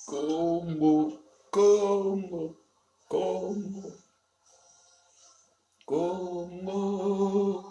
Congo, Congo, Congo, Congo.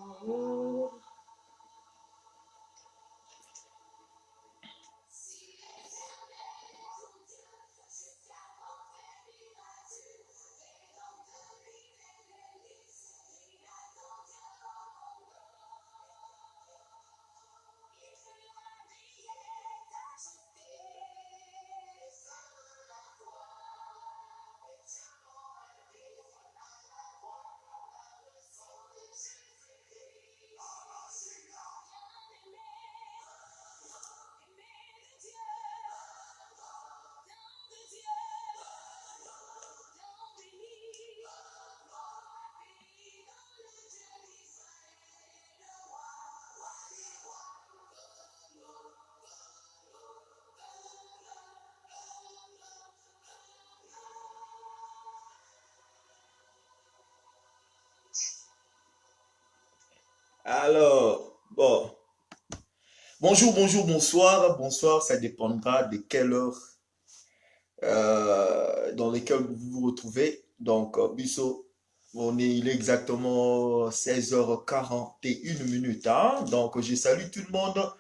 Alors, bon. Bonjour, bonjour, bonsoir. Bonsoir, ça dépendra de quelle heure dans lesquelles vous vous retrouvez. Donc, Bissot, il est exactement 16h41 minutes. Hein? Donc, je salue tout le monde.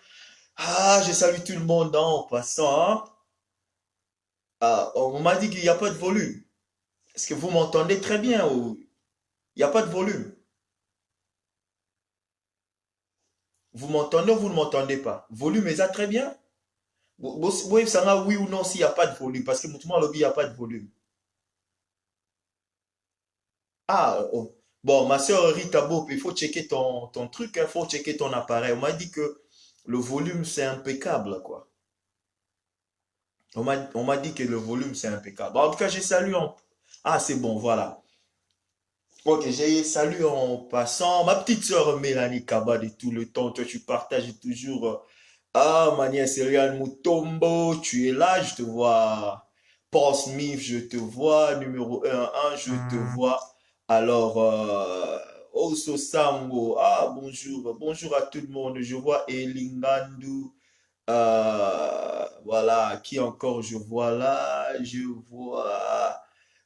Ah, je salue tout le monde hein, en passant. Hein. Ah, on m'a dit qu'il n'y a pas de volume. Est-ce que vous m'entendez très bien ou il n'y a pas de volume? Vous m'entendez ou vous ne m'entendez pas? Volume est ça très bien? Vous savez oui ou non s'il n'y a pas de volume parce que tout le monde il n'y a pas de volume. Ah, oh. Bon, ma soeur Rita Bop, il faut checker ton truc, il faut checker ton appareil. On m'a dit que le volume c'est impeccable, quoi. On m'a dit que le volume c'est impeccable. Bon, en tout cas, j'ai salué en... Ah, c'est bon, voilà. Ok, j'ai salué en passant ma petite soeur Mélanie Kaba de tout le temps. Toi, tu partages toujours. Ah, ma nièce Eliane Mutombo, tu es là, je te vois. Paul Smith, je te vois. Numéro 1, je te vois. Alors, Oso Sango, ah, bonjour. Bonjour à tout le monde. Je vois Elingandu. Voilà, qui encore je vois là? Je vois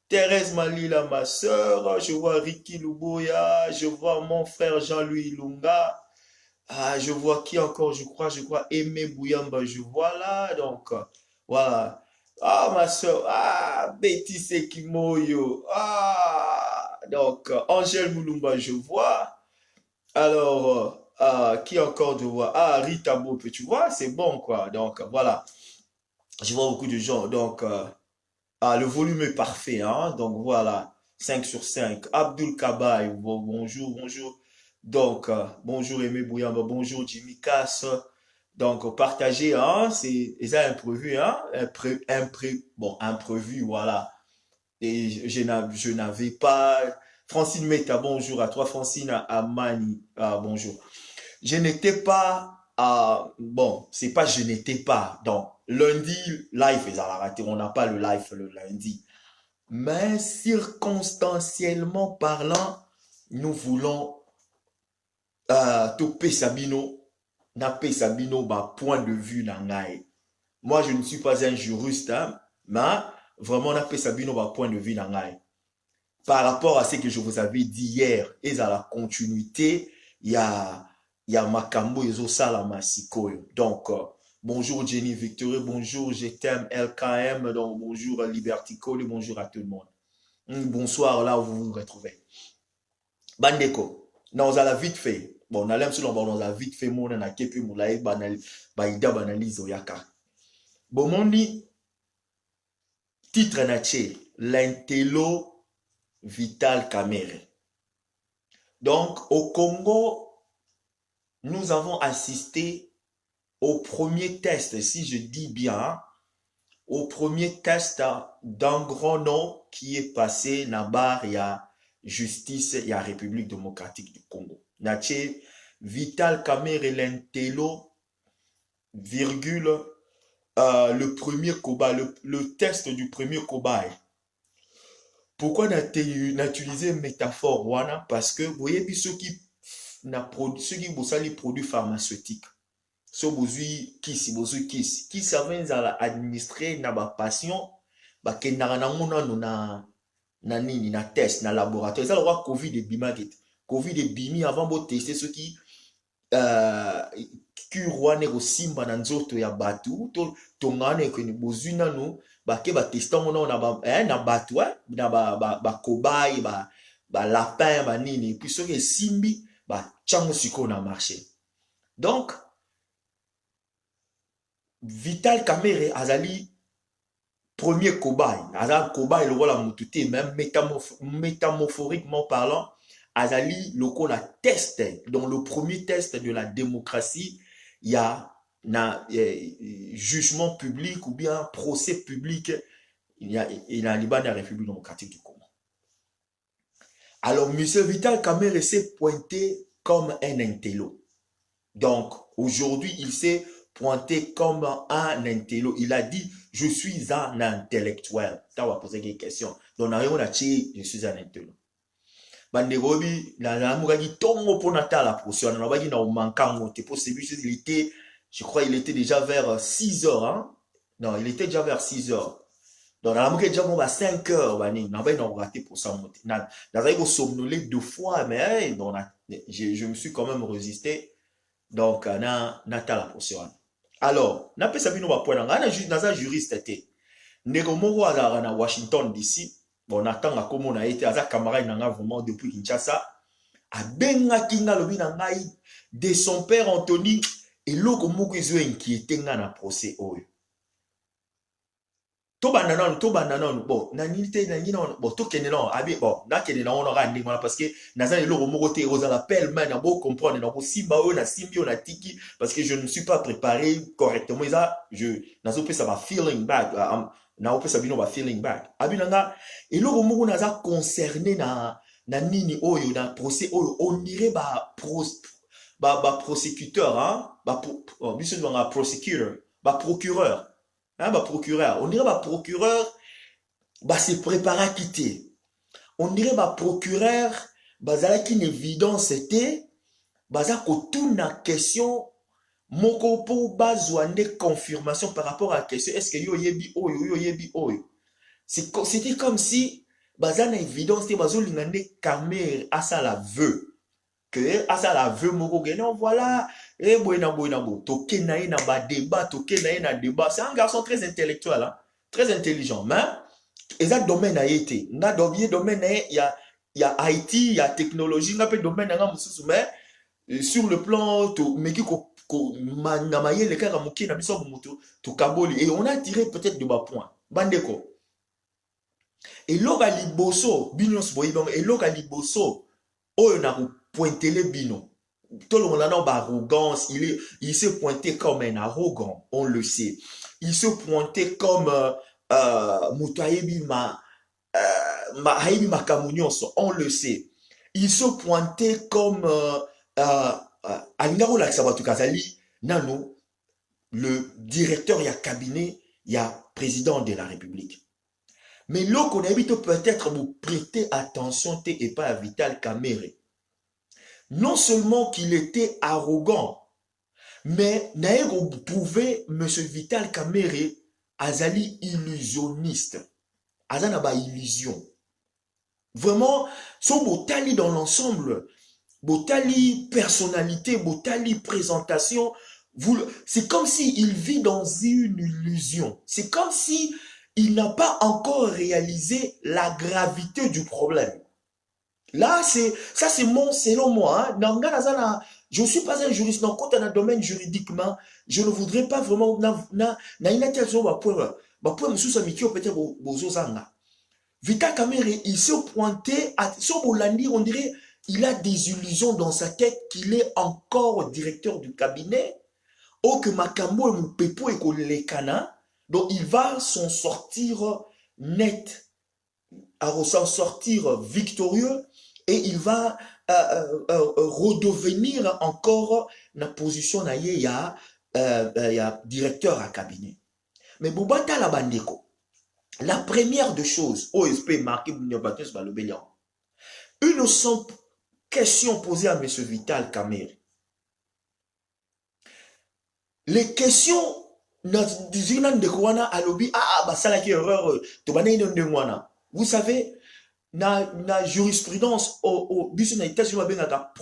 Thérèse Malila, ma soeur. Je vois Ricky Luboya. Je vois mon frère Jean-Louis Lunga. Ah, je vois qui encore, je crois Aimé Bouyamba, je vois là, donc, voilà. Ah, ma soeur, ah, Betty Sekimoyo, ah, donc, Angèle Moulumba, je vois. Alors, qui encore je vois? Ah, Rita Bope, tu vois, c'est bon, quoi. Donc, voilà, je vois beaucoup de gens, donc, le volume est parfait, hein, donc voilà, 5 sur 5. Abdul Kabaye, bonjour, bonjour. Donc, bonjour Aimé Bouyamba, bonjour Jimmy Cass. Donc, partagez, hein, c'est ça imprévu, hein, bon, imprévu, voilà. Et je n'avais pas. Francine Meta, bonjour à toi. Francine Amani, bonjour. Je n'étais pas. Bon, c'est pas je n'étais pas. Donc, lundi, live, ils ont raté. On n'a pas le live le lundi. Mais circonstanciellement parlant, nous voulons toper Sabino, naper Sabino, bah, point de vue nangai. Moi, je ne suis pas un juriste, hein, mais vraiment naper Sabino, bah, point de vue nangai. Par rapport à ce que je vous avais dit hier, et à la continuité, il y a Makambo et Zosala Masikoyo. Donc, bonjour Jenny Victory, bonjour je t'aime LKM, donc bonjour Liberty Cole, bonjour à tout le monde. Bonsoir, là où vous vous retrouvez. Bandeko, dans la vite fait. Bon, on a l'aime sur dans la vite fait, mon a kepi moulaï banal, baïda banalise oyaka. Bon, mon dit, titre naché, l'intello vital caméré. Donc, au Congo, nous avons assisté au premier test, si je dis bien, au premier test d'un grand nom qui est passé là-bas, il y a justice, il y a République démocratique du Congo. Naché Vital Kamerhe Lentelo, virgule, le premier cobaye, le test du premier cobaye. Pourquoi n'utiliser une métaphore wana? Parce que vous voyez, ceux qui bossent les produits pharmaceutiques, so bozui kisi avant ezala administré na bapatient bakendaka nango nano na nini na test na laboratoire eza lokwa covid ebimaki te covid ebimi avant boteste soki cure wana ekosimba na nzoto ya bato to tonga wana ekoni bozwi nano bake bateste yango nano na bato na bakobaye balapin banini epuis soki esimbi batiango sikoyo na marché. Donc Vital Kamerhe azali premier cobaye, azali cobaye lokola mutu te, même métaphoriquement parlant, azali lokola test. Donc le premier test de la démocratie, il y a na jugement public ou bien procès public, il y a Liban et la République démocratique du Congo. Alors M. Vital Kamerhe s'est pointé comme un intello. Donc aujourd'hui il s'est pointé comme un intello. Il a dit, je suis un intellectuel. Ça va poser des questions. Donc, je suis un intello. Banderobi, je crois il était déjà vers 6 heures. Hein? Non, il était déjà vers 6 heures. Donc, on a déjà 5 heures. On a raté pour ça. On a somnolé 2 fois, mais je me suis quand même résisté. Donc, on a la portion. Alors, na pesa bino ba point nga na juriste te. Ndeko moko azala na Washington DC, bon natanga komo na ete aza camarade na nga vraiment depuis Kinshasa, abenga kinga lobi na ngai de son père Anthony eloko moko ezo inquiéter nga na procès oyo. To banda non bon na nite na ngina bon to kene non abi bon na kene na on ra ndingo parce que naza eloko moko te oza l'appel man na bo comprendre na ko simba o na simbio na tiki parce que je ne suis pas préparé correctement ça je nazo pe ça va feeling back na opesa bino ba feeling back abi nanga eloko moko naza concerné na nini oyo na procès oyo on dirait ba prosécuteur hein biso nga prosecutor ba procureur. Hein, procureur. On dirait que procureur se prépare à quitter. On dirait que procureur qui une évidence c'était toute la question moko po bazouane confirmation par rapport à la question est-ce que yo yebi oyo. C'était comme si une évidence c'était bazolingande Kamerhe à ça la veut. Que à ça la veut moko non voilà et toke na na ba débat toke na débat c'est un garçon très intellectuel hein? Très intelligent mais et domaine a été na domaine il y a Haïti il y a technologie na pe domaine nga mususu mais sur le plan to meki ko na maye le kaka moki na biso mutu to kaboli et on a tiré peut-être de bas points bandeko et loka liboso binos boyibang et loka liboso oyo na pointele bino. Tout le monde a une arrogance, il se pointait comme un arrogant, on le sait. Il se pointait comme on le sait. Il se pointait comme le directeur, il y a cabinet, il y a président de la République. Mais là qu'on habite peut-être vous prêter attention et pas à Vital Kamerhe. Non seulement qu'il était arrogant, mais naïro pouvait M. Vital Kamerhe azali illusionniste. Azana ba illusion. Vraiment, son botali dans l'ensemble, botali personnalité, botali présentation, c'est comme s'il vit dans une illusion. C'est comme si il n'a pas encore réalisé la gravité du problème. Là, selon moi, hein, je ne suis pas un juriste, non, quand on a un domaine juridiquement, je ne voudrais pas vraiment, Vital Kamerhe, il se pointait, on dirait, il a des illusions dans sa tête qu'il est encore directeur du cabinet, ou que Makambo et Moupepo et Kolekana, donc il va s'en sortir net, s'en sortir victorieux, et il va redevenir encore na position na ye ya directeur à cabinet. Mais Boubata la bandeko, la première des choses, OSP marqué une simple question posée à M. Vital Kamerhe. les questions erreur vous savez na jurisprudence au biso na États-Unis babengaka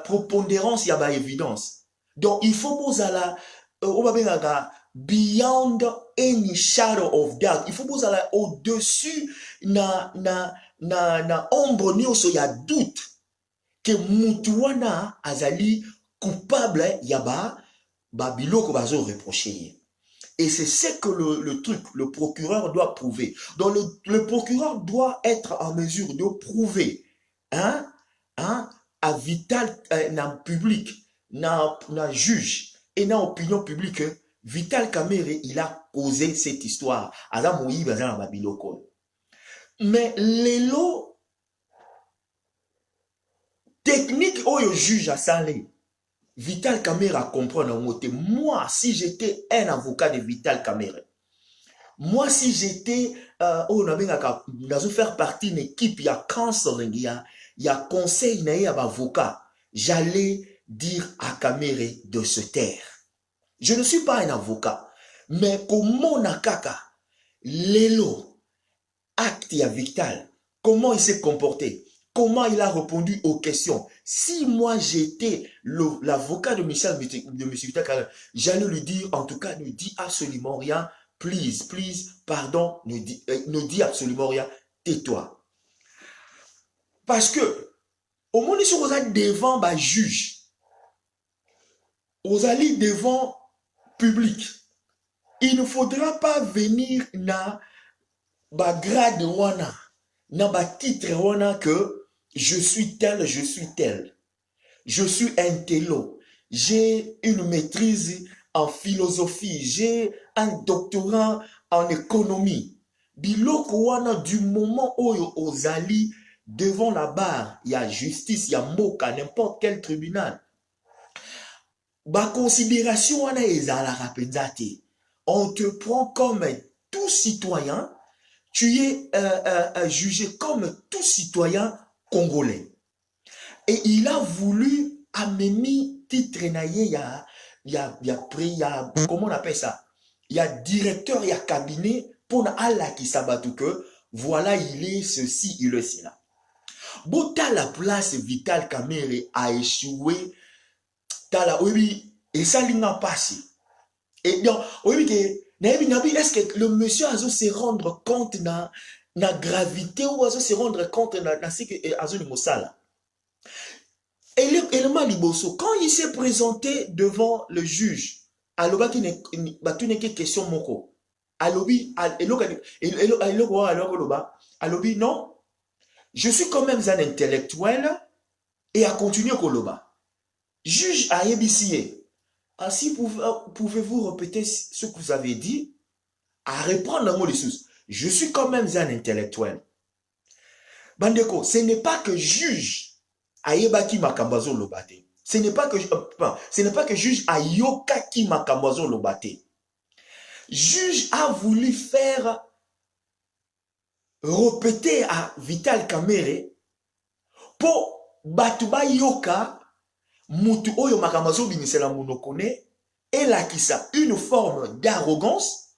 prépondérance ya ba évidence. Donc il faut bozala o babengaka beyond any shadow of doubt. Il faut bozala au-dessus na ombre nyonso ya doute que mutu wana azali coupable ya ba biloko bazo reprocher. Et c'est ce que le truc, le procureur doit prouver. Donc le procureur doit être en mesure de prouver hein, à Vital, dans le public, dans le juge et dans l'opinion publique, Vital Kamerhe, il a causé cette histoire. Mais les lots techniques, où le juge a salé, Vital Kamerhe comprend en moté. Moi, si j'étais un avocat de Vital Kamerhe, moi, si j'étais, faire partie d'une équipe, il y a counseling, il y a conseil, il y a avocat, j'allais dire à Kamerhe de se taire. Je ne suis pas un avocat, mais comment Nakaka, Lelo, acte à Vital, comment il s'est comporté, comment il a répondu aux questions. Si moi j'étais l'avocat de Michel Vital, j'allais lui dire, en tout cas, ne dis absolument rien. Please, pardon, ne dis absolument rien, tais-toi. Parce que, au moment où vous êtes devant un juge, vous allez devant public, il ne faudra pas venir na ba grade wana, na ba titre wana que je suis tel, je suis un télo, j'ai une maîtrise en philosophie, j'ai un doctorat en économie. Biloko wana du moment où ozali devant la barre, il y a justice, il y a moka, n'importe quel tribunal. Ba considération wana ezalaka penza te. On te prend comme tout citoyen, tu es jugé comme tout citoyen congolais. Et il a voulu amener titre naye comment on appelle ça? Il y a directeur, il y a cabinet pour Allah qui s'abattu que voilà, il est ceci, il est cela. Bota la place Vital Kamerhe a échoué. Tala oui, et ça n'a pas passé. Et donc, oui, est-ce que le monsieur a se rendre compte de la gravité ou a se rendre compte de ce que Azo Mosala? Élément liboso, quand il s'est présenté devant le juge, aloba qui n'est que question moko. Alobi, alobi, non, je suis quand même un intellectuel et à continuer koloba. Juge à EBCA. Ainsi, pouvez-vous répéter ce que vous avez dit? À reprendre un mot de source. Je suis quand même un intellectuel. Bandeko, ce n'est pas que juge ayebaki makambazo lobate. Ce n'est pas que juge ayokaki makambazo lobate. Juge a voulu faire répéter à Vital Kamerhe pour batuba yoka mutu oyo makambazo bimisela monokone elakisa une forme d'arrogance,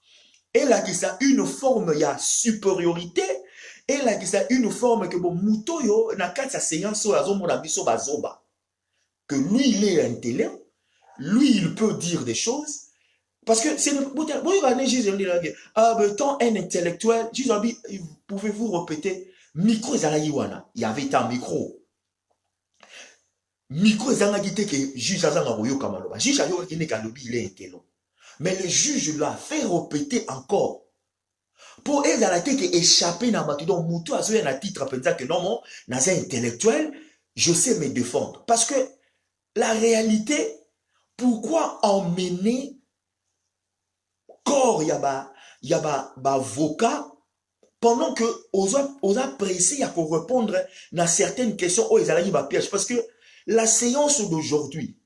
elakisa une forme ya supériorité, elakisa une forme que bon mutu oyo na kati ya séance oyo azomona biso bazoba que lui il est intelligent, lui il peut dire des choses parce que c'est tant un intellectuel, pouvez-vous répéter micro zalayiwana, il y avait un micro. Micro ezangaki te que juge azanga koyoka maloba. Juge ayokaki ne kalobi il est intello. Mais le juge l'a fait répéter encore. Pour ezala te que échapper na matu donc mutu azoya na titre penza que non mon naza intellectuel, je sais me défendre parce que la réalité pourquoi emmener corps yaba avocat pendant que aux pressé pour répondre à certaines questions aux ezala ba piège parce que la séance d'aujourd'hui,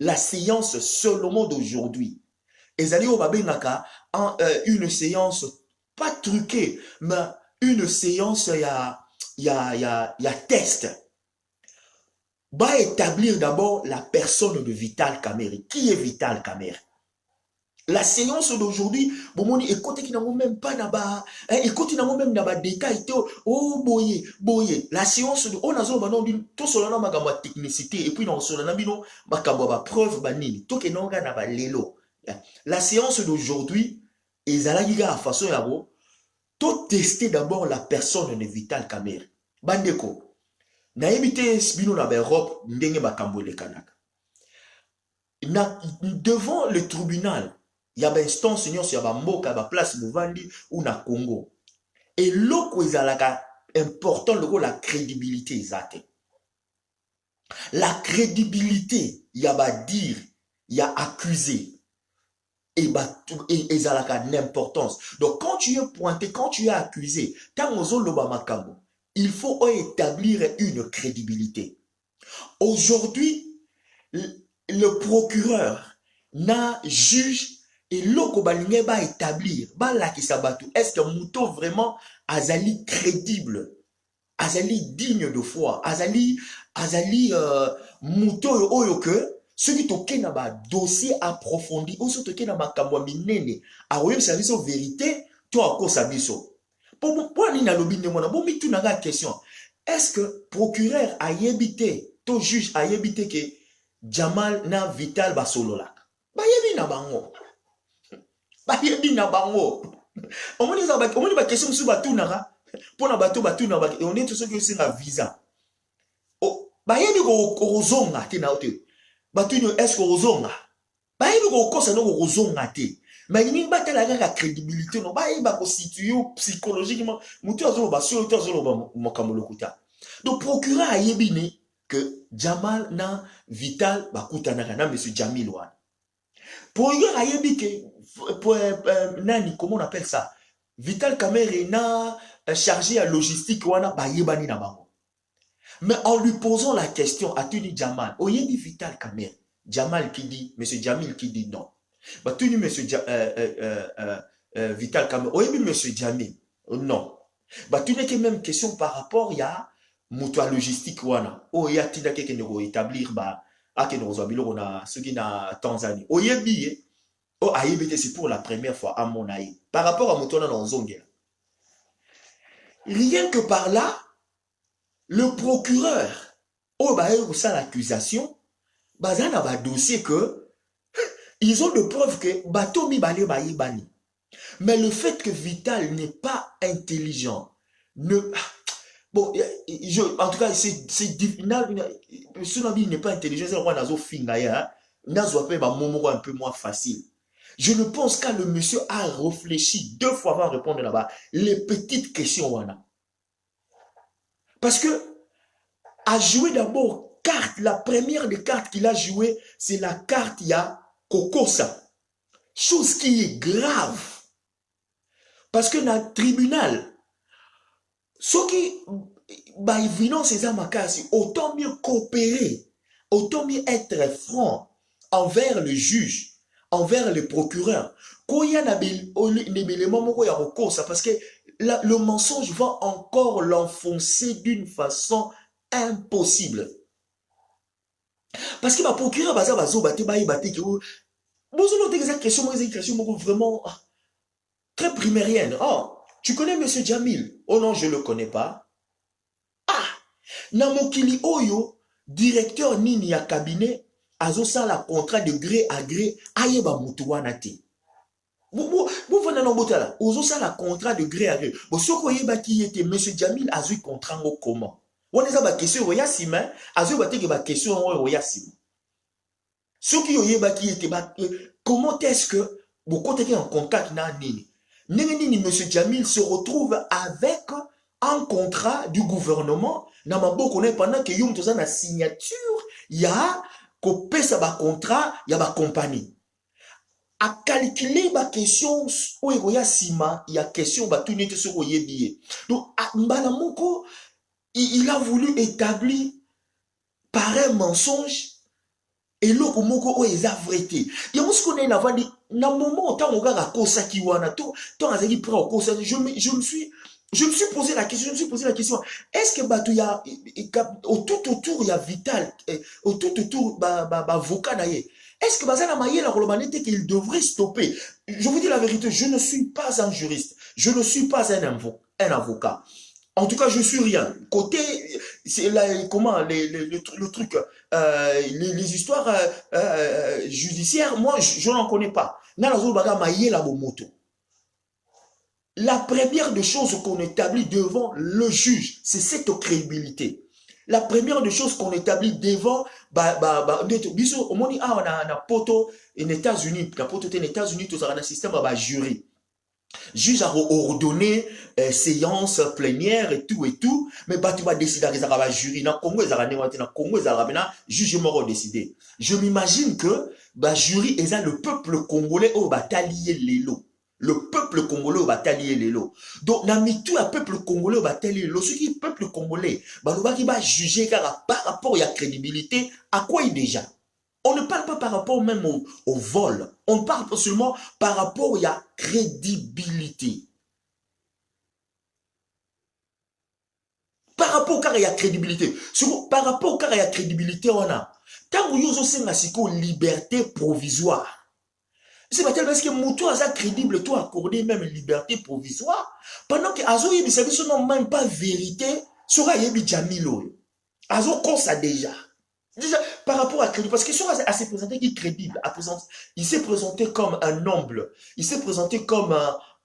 la séance seulement d'aujourd'hui, une séance pas truquée, mais une séance, il y a test. va établir d'abord la personne de Vital Kamerhe. Qui est Vital Kamerhe? La séance d'aujourd'hui, bon, écoutez qui n'a même pas naba, écoutez n'a même naba détail, oh boye, boye. La séance de, on a zo banon d'une, tout cela n'a pas technicité, et puis non cela n'a bino, ma preuve banini, tout que non ga naba lelo. La séance d'aujourd'hui, ezalagiga à façon yabo, tout tester d'abord la personne de Vital Kamerhe. Bandeko, na ebite bino na Europe, ndenge bakambo le kanaka. Devant le tribunal, il y a une instance, il y a une place ou na Congo. Et l'autre, il y a important, la crédibilité. La crédibilité, il y a dire, il y a accusé. Et il y a une importance. Donc, quand tu es pointé, quand tu es accusé, il faut établir une crédibilité. Aujourd'hui, le procureur n'a juge et l'oko balinge ba établir ba la kisabatu est-ce que Mouto vraiment azali crédible, azali digne de foi, azali Mouto oyo que celui qui na ba dossier approfondi ou ce qui na makambo minene a oyem service vérité to akosa biso pour ni na lobi ndemona bo mitu na ga question est-ce que procureur a yebité to juge a yebité que Jamal na Vital basolola ba yebi na bango bayebi na bango omoni za ba omoni ba question su batunaka pona bato batuna ba on est tout ce que c'est un visa oh bayebi ko kozonga te na ote batuni est-ce que kozonga bayebi ko kosa no kozonga te mais ni batala ka crédibilité no bayebi ba constituer psychologiquement mutu azolo ba so to azolo ba mokamolo kuta donc procureur ayebi ne que Jamal na Vital bakutanaka na monsieur Jamil wana procureur ayebi que nani, comment on appelle ça? Vital Kamerhe na chargé à logistique wana ba yebani na bango. Mais en lui posant la question à Tuni Jamal, oyebi Vital Kamerhe, Jamal qui dit, monsieur Jamil qui dit non. Bah Tuni monsieur Vital Kamerhe, oyebi monsieur Jamil, non. Bah Tuni que même question par rapport ya mutua logistique wana. O ya tinda ke ne établir ba ake no zobilo na suki na Tanzanie. Oyebi oh, aïe, c'est pour la première fois à mon aïe. Par rapport à Moutona dans Zongue. Rien que par là, le procureur, oh, bah, ça l'accusation, bah, ça n'a pas dossier que, ils ont de preuves que, bateau mi bani, bani. Mais le fait que Vital n'est pas intelligent, ne, bon, en tout cas, c'est difficile, il n'est pas intelligent, c'est quoi, nazo finga, nazo appelle, bah, momo un peu moins facile. Je ne pense qu'à le monsieur a réfléchi 2 fois avant de répondre là-bas les petites questions. Wana. Parce que, a joué d'abord carte, la première des cartes qu'il a joué, c'est la carte ya Kokosa. Chose qui est grave. Parce que dans le tribunal, ceux qui vivent ces amakasi, autant mieux coopérer, autant mieux être franc envers le juge, envers le procureur. Quand il y a des éléments parce que le mensonge va encore l'enfoncer d'une façon impossible. Parce que le procureur va vraiment très primérienne. Oh, tu connais monsieur Jamil? Oh non, je ne le connais pas. Ah, Namokili Oyo, directeur nini ya cabinet, azo ça la contrat de gré à gré ayeba mutu wana te. Vous venez dans botala, ozo ça la contrat de gré à gré. Bon soko yeba ki était monsieur Jamil azu contrat ngo comment? On est ba question oya sima, azu ba teke ba question oya sima. Soki yeba ki était ba comment est-ce que vous côté en contact na nini? Nini monsieur Jamil se retrouve avec un contrat du gouvernement na maboko na pendant que yum toza na signature ya ko pesa ba contrat ya ba compagnie a calculer ba question o ya sima ya question ba tout nete soko yebiye donc mbala moko il a voulu établir par un mensonge et loko moko o eza vérité ya musko na vandi na moment tant ngaka kosa ki wana to azaki prêt au kosa je me suis Je me suis posé la question, est-ce que bah, tout autour, il y a Vital, tout autour, avocat d'ailleurs. Est-ce que Bazana Maye, la Rolomanete, qu'il devrait stopper? Je vous dis la vérité, je ne suis pas un juriste, je ne suis pas un avocat. En tout cas, je suis rien. Côté, c'est comment, le truc, les histoires judiciaires, moi, je n'en connais pas. Nalazo Baga Maye, la moto. La première des choses qu'on établit devant le juge, c'est cette crédibilité. La première des choses qu'on établit devant, au moins, on a poto aux États-Unis, poto aux États-Unis, tout ça, un système, jury. Juge a ordonné séance plénière et tout, mais tu vas décider à jury. Dans Congo, juge m'a décidé. Je m'imagine que jury est le peuple congolais au bataillé les lots. Le peuple congolais au bataillé les lots. Donc, dans tout le peuple congolais au bataillé les lots, ce qui est peuple congolais, qui va juger par rapport à la crédibilité, à quoi il déjà? On ne parle pas par rapport même au vol. On parle seulement par rapport à la crédibilité. Par rapport au cas de la crédibilité. Par rapport au cas de la crédibilité, on a. Tant que nous avons une liberté provisoire. C'est pas tellement que Moutou a crédible, toi accordé même une liberté provisoire. Pendant que Azo Yebi Sabi son même pas vérité, sera Yebi Jamilo. Azo qu'on ça déjà. Déjà, par rapport à crédible, parce que sur à s'est présenté qui est crédible, il s'est présenté comme un noble, il s'est présenté comme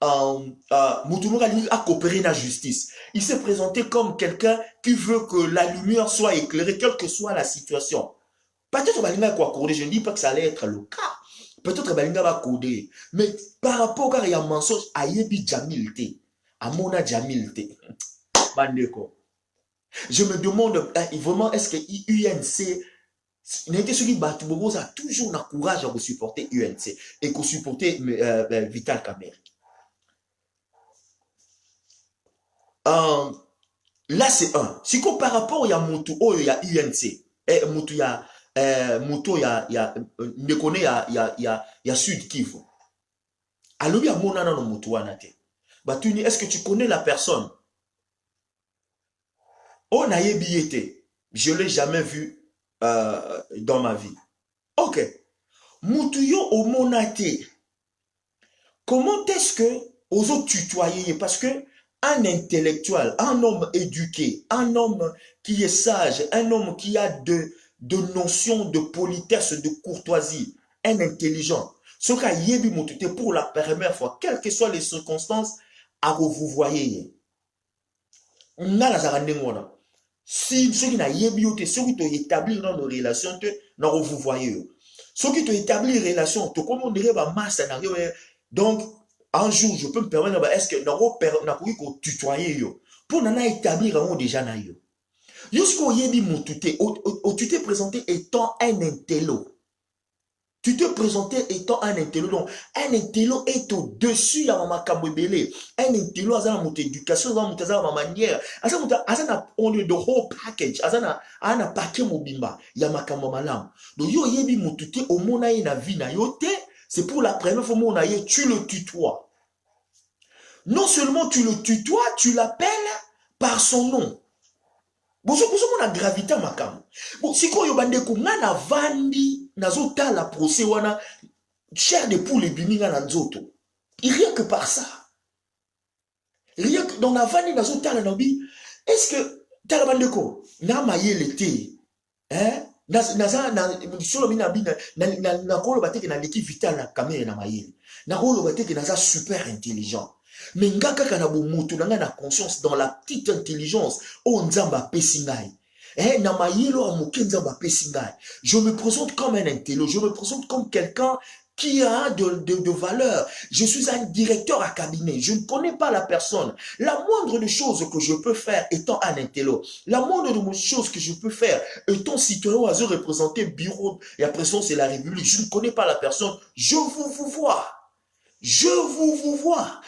Moutoumou a coopéré dans la justice, il s'est présenté comme quelqu'un qui veut que la lumière soit éclairée, quelle que soit la situation. Peut-être Balinga va accorder, je ne dis pas que ça allait être le cas, peut-être Balinga va accorder, mais par rapport à un mensonge, à Yebi Jamilté, à Mona Jamilté, Bandeko. Je me demande vraiment, est-ce que UNC, a toujours le courage de supporter UNC et de supporter Vital Kamerhe. Là, c'est un. Si par rapport à Moutou, il y a UNC, Moutou, il y a Moutou, il y a Sud Kivu. Alors, il y a Monana no Moutou Anate. Est-ce que tu connais la personne? On a yebiété. Je ne l'ai jamais vu dans ma vie. Ok. Moutouyo au monaté. Comment est-ce que aux autres tutoyer? Parce que un intellectuel, un homme éduqué, un homme qui est sage, un homme qui a de notions de politesse, de courtoisie, un intelligent, ce qu'a yebi moutouté pour la première fois, quelles que soient les circonstances, à vous voyez. Si ceux qui n'ont pas ceux qui ont établi dans nos relations, nous vous voyez. Ceux qui ont établi une relation, tout comme on dirait, masse, donc, un jour, je peux me permettre, est-ce que nous avons tutoyer, pour nous établir déjà, jusqu'au yebi moutouté, tu t'es présenté étant un intello. Tu te présentais étant un intello. Donc, un intello est au-dessus de ma makabwebele. Un intello a une éducation, a une manière. On est the whole package. Un paquet mobimba. Il y a makambo malam. Donc, yo yebi mutute au mona na vie na yote. C'est pour la première fois mon aïe, tu le tutoies. Non seulement tu le tutoies, tu l'appelles par son nom. Bozo mona gravité makam. Bon, si ko yobande ko ngana vandi nazota la procès wana chair de poule biminga na nzoto. Et rien que par ça. Rien que dans la vandi nazota la nabi, est-ce que talabande ko na mayele te, hein? Naza na solo bina bina na kolo bateke na l'équipe vitale na Kamerhe na mayele. Na kolo bateke naza super intelligent. Mais ngaka kana bo mutu na conscience dans la petite intelligence o nzamba pesingai. Na mayelo amuke nzamba pesingai. Je me présente comme un intello, je me présente comme quelqu'un qui a de valeur. Je suis un directeur à cabinet, je ne connais pas la personne. La moindre des choses que je peux faire étant un intello, la moindre des choses que je peux faire étant citoyen oiseau représenté bureau et après ça c'est la République, je ne connais pas la personne, je vous vois. Je vous vois.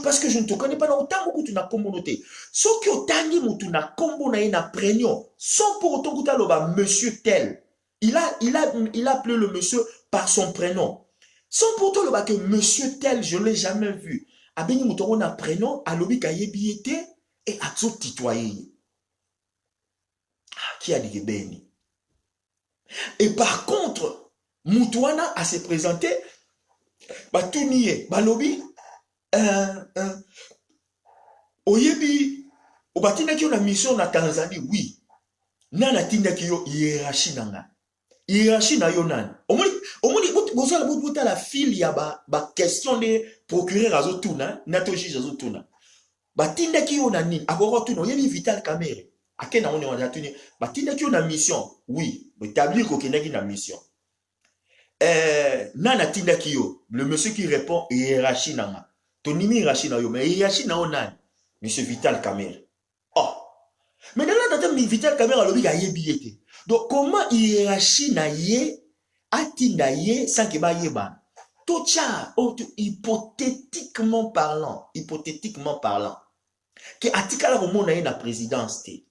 Parce que je ne te connais pas dans autant que tu n'as communauté. Ce qui est tangi mutu na kombo na ina prénom, sans pour autant que tu as monsieur tel. Il a appelé le monsieur par son prénom. Sans pour autant que monsieur tel, je ne l'ai jamais vu. abengi mutongo na prénom, alobi kayebi ete, et azo titoyer. Qui a dit Beni? Et par contre, Moutouana a se présenté, Batounie, Balobi, Oyebi, Obatina qui a une mission na Tanzanie, oui. Nana tinda ki yo hiérarchie nanga. Hiérarchie na yo nan. Omoni, bozala bota la file ya ba question de procureur azotuna, nato juge azotuna. Batinda ki yo na nini? Akoko tuna, oyebi Vital Kamerhe. Akena on est tuni. Batinda ki yo na mission, oui. Établir ko kenaki na mission. Nana tinda ki yo, le monsieur qui répond hiérarchie nanga. Tonimi hiérarchie na yo, mais hiérarchie na yo nan. Monsieur Vital Kamerhe. Oh. Mais dans la Vital Kamerhe a lobby a yebi. Donc comment hiérarchie na ye atinda ye sans que ba yeba. Tocha hypothétiquement parlant, que atikala ko mona ye na présidence te.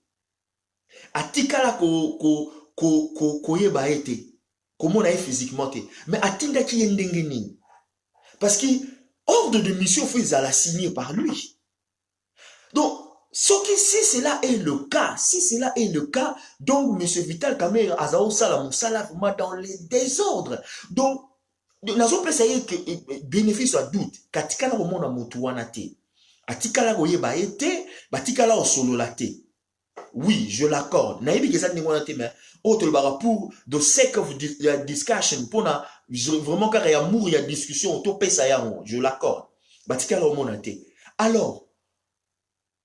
Atikala ko yeba ete. Ko mona ye physiquement te. Mais atinda ki ye ndenge nini. Parce que ordre de mission faut la signer par lui. Donc si cela est le cas, donc M. Vital Kamerhe Azao Salam vraiment dans les désordres. Donc, nous avons essayé que bénéfice à doute, katikala ko mona mutu wana te. Atikala ko yeba ete, batikala o solo la te. Oui, je l'accorde. Naïbi que ça n'est pas mais autre pour the sake of discussion pour na vraiment car il y a amour, il y a discussion, to pesa ya je l'accorde. Batikala o mona te. Alors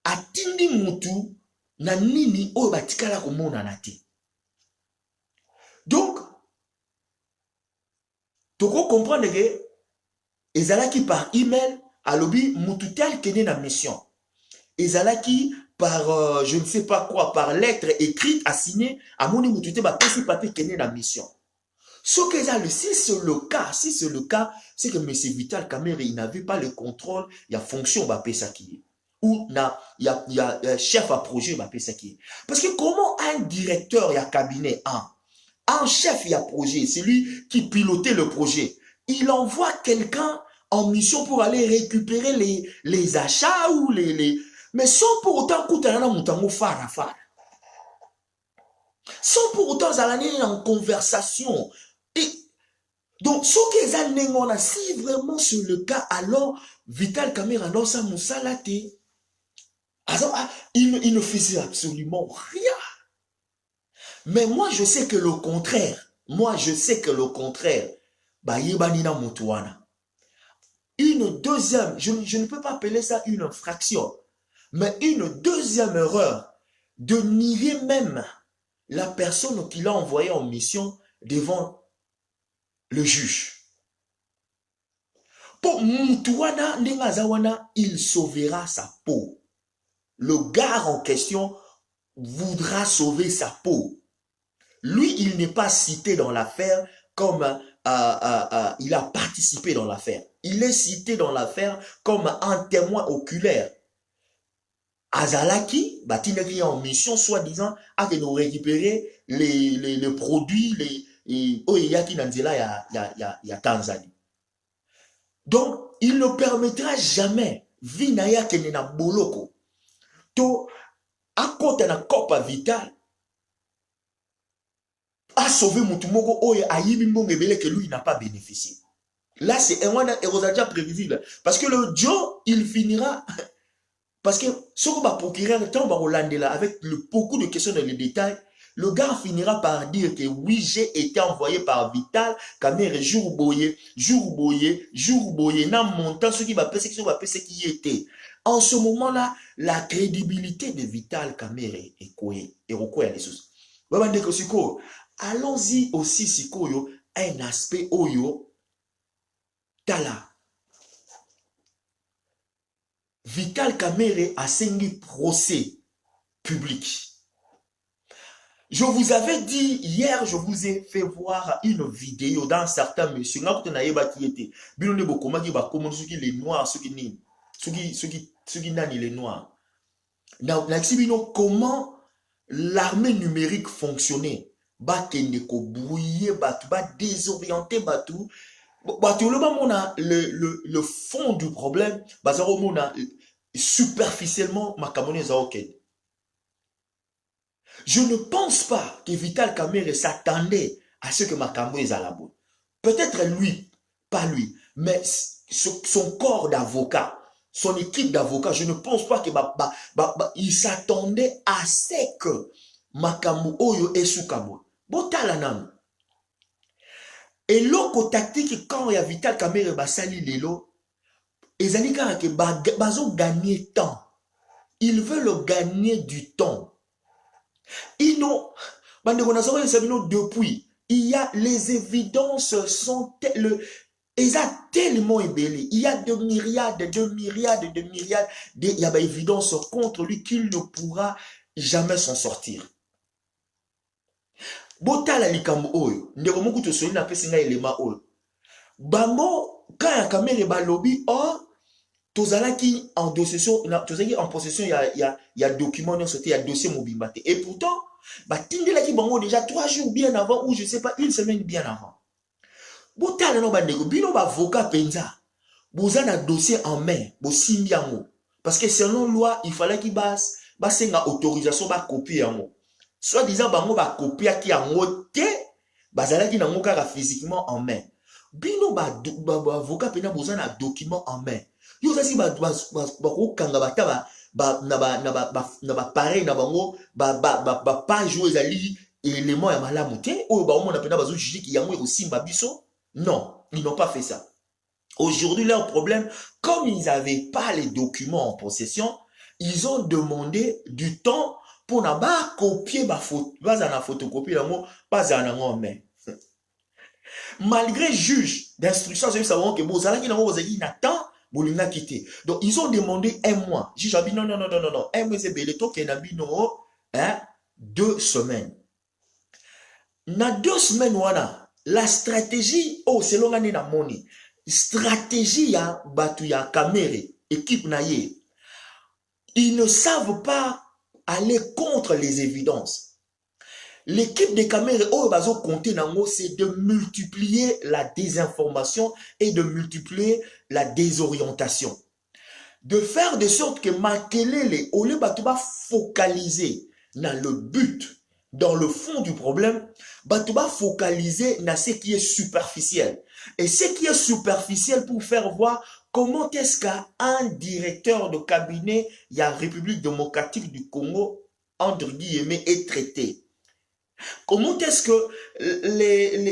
atindi mutu na nini oyo batikala komona na te. Donc toko comprendre que ezalaki par email alobi mutu tel kene na mission. Ezalaki par je ne sais pas quoi, par lettre écrite assignée à moni mutu te ba pesi papier kene na mission. Si c'est le cas, c'est que M. Vital Kamerhe il n'avait pas le contrôle, il y a fonction ba pesa qui ou il y a chef à projet parce que comment un directeur il y a cabinet un chef il y a projet, c'est lui qui pilotait le projet, il envoie quelqu'un en mission pour aller récupérer les achats ou mais sans pour autant sans pour autant aller en conversation. Et donc si vraiment c'est le cas, alors Vital Kamerhe dans sa moussalate. Il ne faisait absolument rien. Mais moi, je sais que le contraire. Une deuxième, je ne peux pas appeler ça une infraction, mais une deuxième erreur de nier même la personne qui l'a envoyé en mission devant le juge. Pour Moutouana, il sauvera sa peau. Le gars en question voudra sauver sa peau. Lui, il n'est pas cité dans l'affaire comme il a participé dans l'affaire. Il est cité dans l'affaire comme un témoin oculaire. Azalaki, Batinaki en mission, soi-disant, a que nous récupérer les produits, Oyaki Nanzela ya Tanzanie. Donc, il ne permettra jamais, Vinaya Kenena Boloko, à côté de la Copa Vital, à sauver Moutoumoko, Oye, Ayibimbo Ngebele, que lui n'a pas bénéficié. Là, c'est un déjà prévisible. Parce que le Joe, il finira. Parce que ce qu'on va procurer, avec beaucoup de questions dans les détails, le gars finira par dire que oui, j'ai été envoyé par Vital Kamerhe jour boyé, n'a montant ce qui va passer, ce qui était. En ce moment-là, la crédibilité de Vital Kamerhe est quoi? Allons-y aussi, Sikoyo, un aspect Oyo, Tala. Vital Kamerhe a signé procès public. Je vous avais dit hier, je vous ai fait voir une vidéo dans certains messieurs. Les noirs, ceux qui nani les noirs. Comment l'armée numérique fonctionnait. Ba kende ko brouiller, ba désorienter, Le fond du problème, superficiellement, ma Camerounais ok. Je ne pense pas que Vital Kamerhe s'attendait à ce que ma Camerounais à la bonne. Peut-être lui, pas lui, mais son corps d'avocat, son équipe d'avocats, je ne pense pas que il s'attendait à ce que Makambo Oyo et Soukabo. Botalanam. Et l'autre tactique, quand il y a Vital Kamerhe Basali Lelo, ils ont dit que gagner temps. Ils veulent gagner du temps. Ils n'ont, depuis, il y a les évidences sont tellement ébellées. Il y a de myriades, il y a des évidences contre lui qu'il ne pourra jamais s'en sortir. Botala likambo oyo, ndeko moku to soli na pesi nga elema oyo. Bango, quand ya Kamerhe balobi, tozalaki en possession, il y a document, il y a dossier mobimbate. Et pourtant, tindelaki bango déjà 3 jours bien avant, ou je sais pas, 1 semaine bien avant. Botala no bandeko, bino avocat penza, boza na dossier en main, bo simbi yango. Parce que selon loi, il fallait qu'il basenga autorisation ba copier yango. Soit disant bango ba copier ki yango te, bazalaki nango kaka physiquement en main. Bino avocat penza boza na document en main. Yo sasi bakokanga bata na pareil na bango page oyo ezali élément ya malamu te oyo baomona mpena bazojuge ki yango ekosimba biso. Non, ils n'ont pas fait ça. Aujourd'hui, leur problème, comme ils n'avaient pas les documents en possession, ils ont demandé du temps pour na ba copier ba photocopie yango pas en main. Malgré juge d'instruction, ils savent que bozalaki nango bozalaki na temps bolinga quitté. Donc ils ont demandé 1 mois. J'ai dit non. 1 mois c'est beleto que nabino 2 semaines. Na 2 semaines wana la stratégie selon ngani na moni stratégie ya batu ya Kamerhe équipe na ye, ils ne savent pas aller contre les évidences. L'équipe de Kamerhe bazo compter nango, c'est de multiplier la désinformation et de multiplier la désorientation, de faire de sorte que Makelele au lieu batu ba focaliser dans le but, dans le fond du problème, tu vas focaliser dans ce qui est superficiel. Et ce qui est superficiel pour faire voir comment est-ce qu'un directeur de cabinet, il y a République démocratique du Congo, entre guillemets, est traité. Comment est-ce que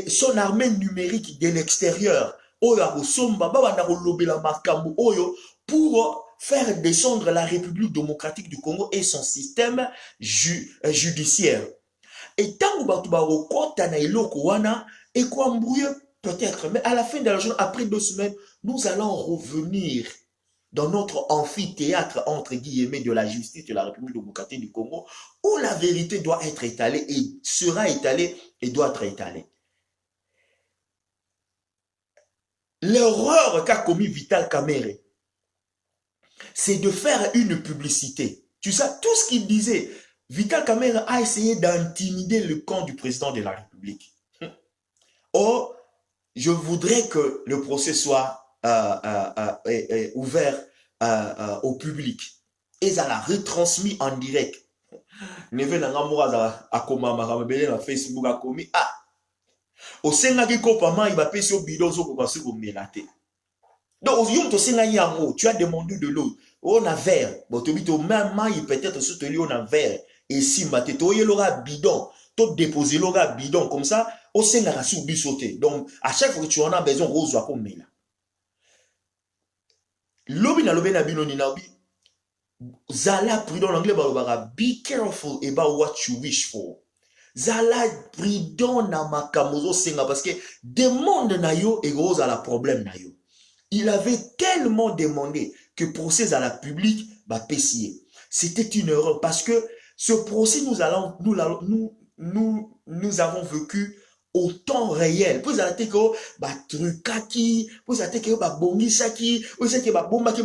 son armée numérique de l'extérieur, pour faire descendre la République démocratique du Congo et son système judiciaire. Et tant que peut-être, mais à la fin de la journée, après 2 semaines, nous allons revenir dans notre amphithéâtre, entre guillemets, de la justice de la République démocratique du Congo, où la vérité doit être étalée et sera étalée et doit être étalée. L'erreur qu'a commis Vital Kamerhe, c'est de faire une publicité. Tu sais, tout ce qu'il disait, Vital Kamerhe a essayé d'intimider le camp du président de la République. Or, je voudrais que le procès soit ouvert au public. Et ça l'a retransmis en direct. Neve nanga moura akoma makamabele na Facebook akomi au senga ki kopama il va payer au bidon zo ko se ko melate. Donc yum to senga yango, tu as demandé de l'eau. On a verre, bon to bito même il peut-être sur te on a verre et si maté to yelora bidon, to déposer l'ora bidon comme ça, au senga ka su bisoté. Donc à chaque fois que tu en as besoin rose wa ko mela. Lobi na lobi na bino ni na obi. Zala prudent, en anglais, be careful about what you wish for. Zala prudent na makamozo senga parce que demande na yo et gros à la problème na yo. Il avait tellement demandé que procès à la public va pessier. C'était une erreur parce que ce procès nous avons vécu au temps réel. Vous avez dit que trucaki, vous avez dit que bongisaki, vous avez dit que bombaki.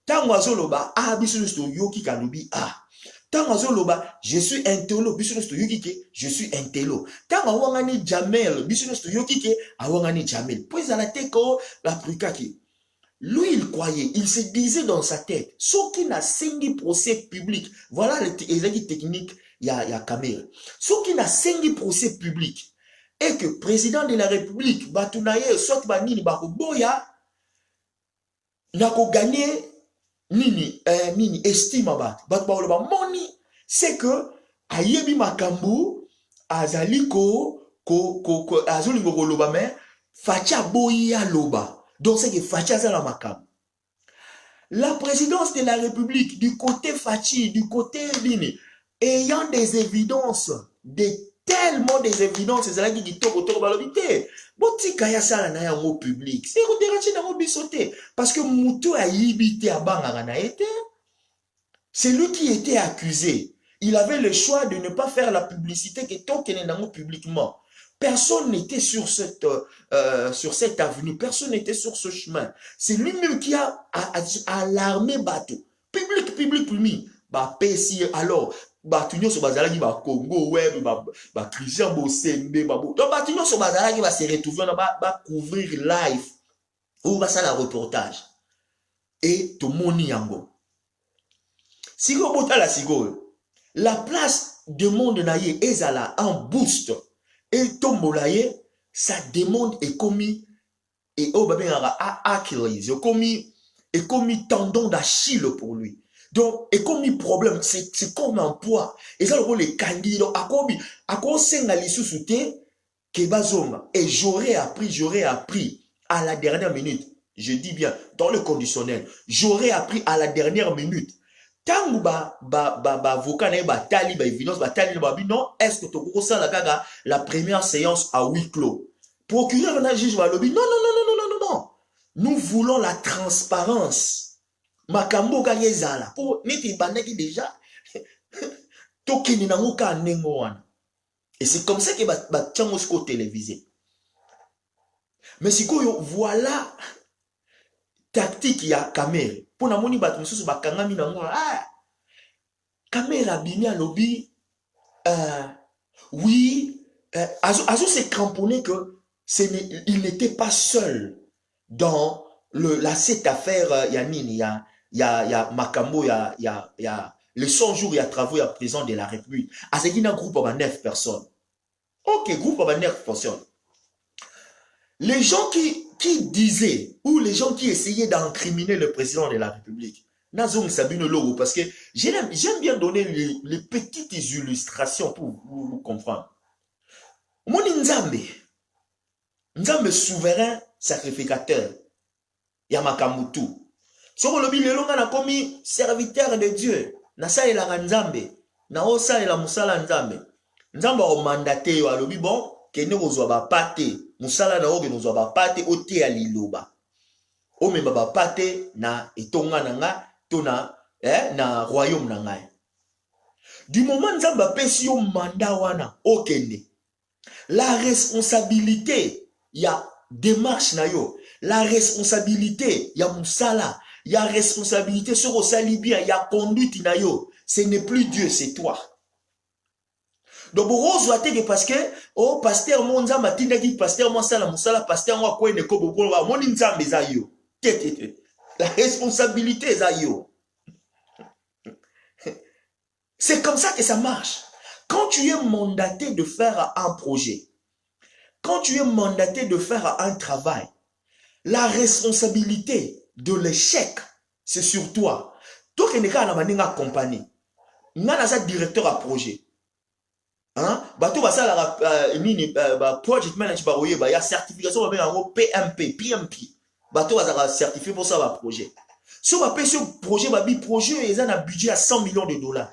Tango azoloba biso yoki kanobi Tant azoloba, je suis intello, bisunos to yokike, je suis intello. Tant awangani Jamel, bisunos to yokike, awangani Jamel. Puis à la tête, la prikaki. Lui, il croyait, il se disait dans sa tête, ce qui n'a cinq procès public, voilà les techniques, il y a caméra. Ce qui n'a cinq procès public, et que président de la République, Batunaye, soit Banini, Bakuboya, n'a qu'au gagner, nini estime bat moni, c'est que ayebi makambu azaliko azolingo koloba mais facha boya loba, donc c'est que facha za la makambu. La présidence de la République du côté fachi, du côté nini, ayant des évidences, tellement des évidences, c'est là qui toko toko balobité. Botika ya sala na yango public. C'est ko derachi na ngo bisoté parce que mutu a yibité a bangara na été. C'est lui qui était accusé. Il avait le choix de ne pas faire la publicité que tokene nango publiquement. Personne n'était sur cette avenue, personne n'était sur ce chemin. C'est lui-même qui a alarmé bateau. Public. Bah, PC, alors, Batunyo sur Bazalaki, bah, Congo, web, bah, Christian Bosembe, bah, donc, Batunyo sur Bazalaki va se retrouver, va couvrir live, ou va ça la reportage. Et tout le monde y yango. Sigo bota la sigo, la place de monde naye ezala en boost. Et tombolaye, ça demande et commis, et oh, babé, Achilles, et commis tendon d'Achille pour lui. Donc, et comme il problème, c'est comme un poids. Et ça, le rôle est candide. Donc, à quoi c'est et j'aurais appris à la dernière minute. Je dis bien, dans le conditionnel, j'aurais appris à la dernière minute. Tant avocat tali évidence tali non, est-ce que tu as la première séance à huis clos? Procureur na juge va lobby. Non. Nous voulons la transparence. Makambo ka yezala po neti bandaki déjà tokini nango ka nengo wana. Et c'est comme ça que ba tchango sko télévisé. Mais sikoyo voilà tactique ya caméra. Pour na moni bat mususu bakangami nango caméra bini lobby oui azo s'est cramponné que il n'était pas seul dans cette affaire yanini ya Makambo, le 100 jours, il y a travaux, il y a président de la République. À ce qu'il y a un groupe de 9 personnes. Ok, groupe de 9 personnes. Les gens qui disaient, ou les gens qui essayaient d'incriminer le président de la République, Nazong Sabine Logo, parce que j'aime bien donner les petites illustrations pour vous comprendre. Mon Nzambe souverain sacrificateur, Yamakamutu. Soko lobi lelo nga na komi serviteur de Dieu. Na sala la Nzambe. Na o sala la musala Nzambe. Nzambe o mandate yo alobi bon, kene kozwa ba pate. Musala na oge kozwa ba pate o te ya liloba. O memba ba pate na etonga na nga to na royaume na ngai. Du moment Nzambe apesi yo mandat wana okende. La responsabilité ya démarche na yo, la responsabilité ya musala, il y a responsabilité sur le salibia, il y a conduite na yo. Ce n'est plus Dieu, c'est toi. Donc, parce que, oh, pasteur, mon nzamba, tindaki, pasteur, mon sala, pasteur, moi, quoi, ne kobo, mon nzamba, za yo. La responsabilité, za yo. C'est comme ça que ça marche. Quand tu es mandaté de faire un projet, quand tu es mandaté de faire un travail, la responsabilité de l'échec, c'est sur toi. Toi qui n'es pas en compagnie, tu es directeur à projet. Hein? Tu as project manager, il y a certification PMP. Tu as certifié pour ça, projet. Si on appelle ce projet, il y a un budget à 100 millions de dollars.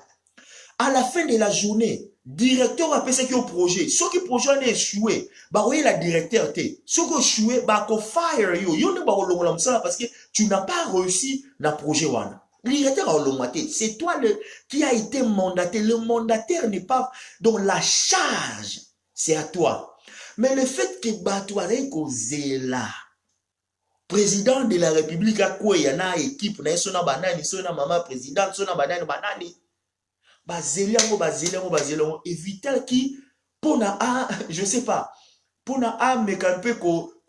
À la fin de la journée, directeur a pensé au projet. Ce qui projet est échoué, oui, la directeur t'es. Ce qui échoué, fire you ne parce que tu n'as pas réussi le projet wana. Directeur a c'est toi qui a été mandaté. Le mandataire n'est pas dans la charge, c'est à toi. Mais le fait que Batouare là, président de la République a quoi, il y en a équipe, il y a maman président, il y a banani. bazeliango, et Vital qui, pour na, je sais pas, pour na mais un peu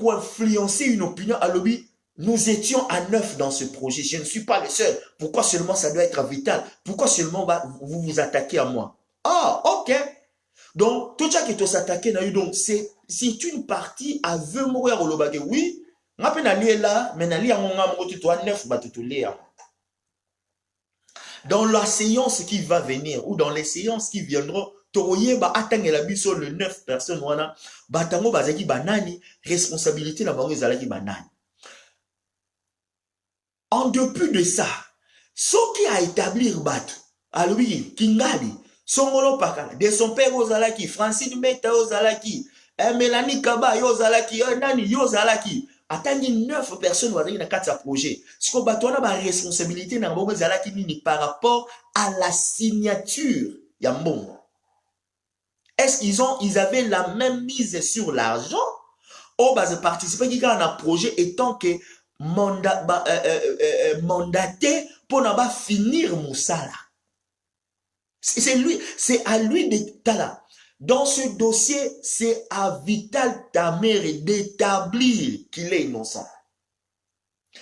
influencer une opinion à lobby. Nous étions à 9 dans ce projet. Je ne suis pas le seul. Pourquoi seulement ça doit être Vital? Pourquoi seulement vous vous attaquez à moi? Ah, ok. Donc, tout ça qui est attaqué, donc c'est une partie à veut mourir au lobage. Oui, on peut aller là, mais aller à mon toi 9 dans la séance qui va venir ou dans les séances qui viendront, Toroyeba atteindre la biso le 9 personnes wana, batango bazaki banani, responsabilité na bango ezalaki banani. En dépit de ça, ce qui a établi Bato, à lui, Kingali, Songolo Pakala, de son père Ozalaki, Francine Meta Ozalaki, Mélanie Kaba Yozalaki, Nani Yozalaki, atteindre 9 personnes dans le cadre de ce projet. Ce qu'on a la responsabilité dans le Zalaki par rapport à la signature. Yambon. Est-ce qu'ils avaient la même mise sur l'argent? Ou bah, participer qui a un projet étant que mandaté pour ne pas finir Moussala. C'est lui, c'est à lui d'être là. Dans ce dossier, c'est à Vital Tamere d'établir qu'il est innocent.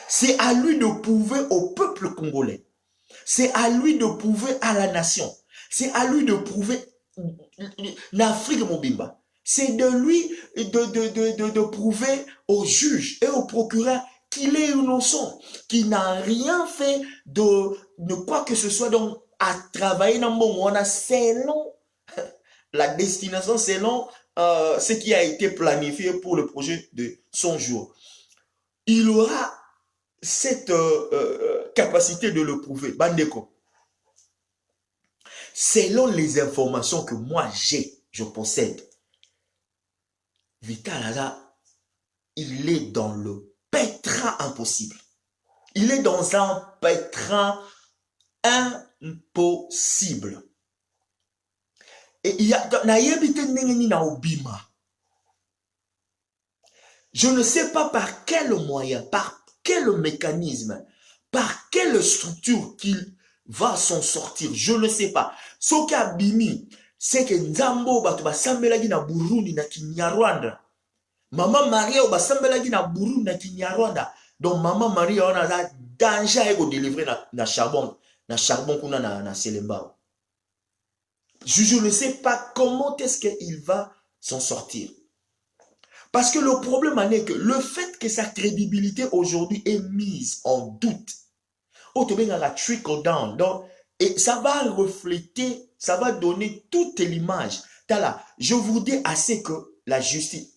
C'est à lui de prouver au peuple congolais. C'est à lui de prouver à la nation. C'est à lui de prouver l'Afrique Mobimba. C'est de lui de prouver aux juges et aux procureurs qu'il est innocent, qu'il n'a rien fait de quoi que ce soit, donc à travailler dans mon monde selon la destination, selon ce qui a été planifié pour le projet de son jour. Il aura cette capacité de le prouver. Bandeko. Selon les informations que moi je possède, Vital Aza, il est dans le pétrin impossible. Il est dans un pétrin impossible. Et il y a je ne sais pas par quel moyen, par quel mécanisme, par quelle structure qu'il va s'en sortir. Je ne sais pas. Ce qui a bimi, c'est que Nzambo basambelaki na Burundi na Kinyarwanda. Maman Maria basambelaki na Burundi na Kinyarwanda. Donc Maman Maria on a danger ego délivrer na charbon kuna na Selemba. Je ne sais pas comment est-ce qu'il va s'en sortir. Parce que le problème en est que le fait que sa crédibilité aujourd'hui est mise en doute, trickle down, donc, et ça va refléter, ça va donner toute l'image. Je vous dis assez que la justice,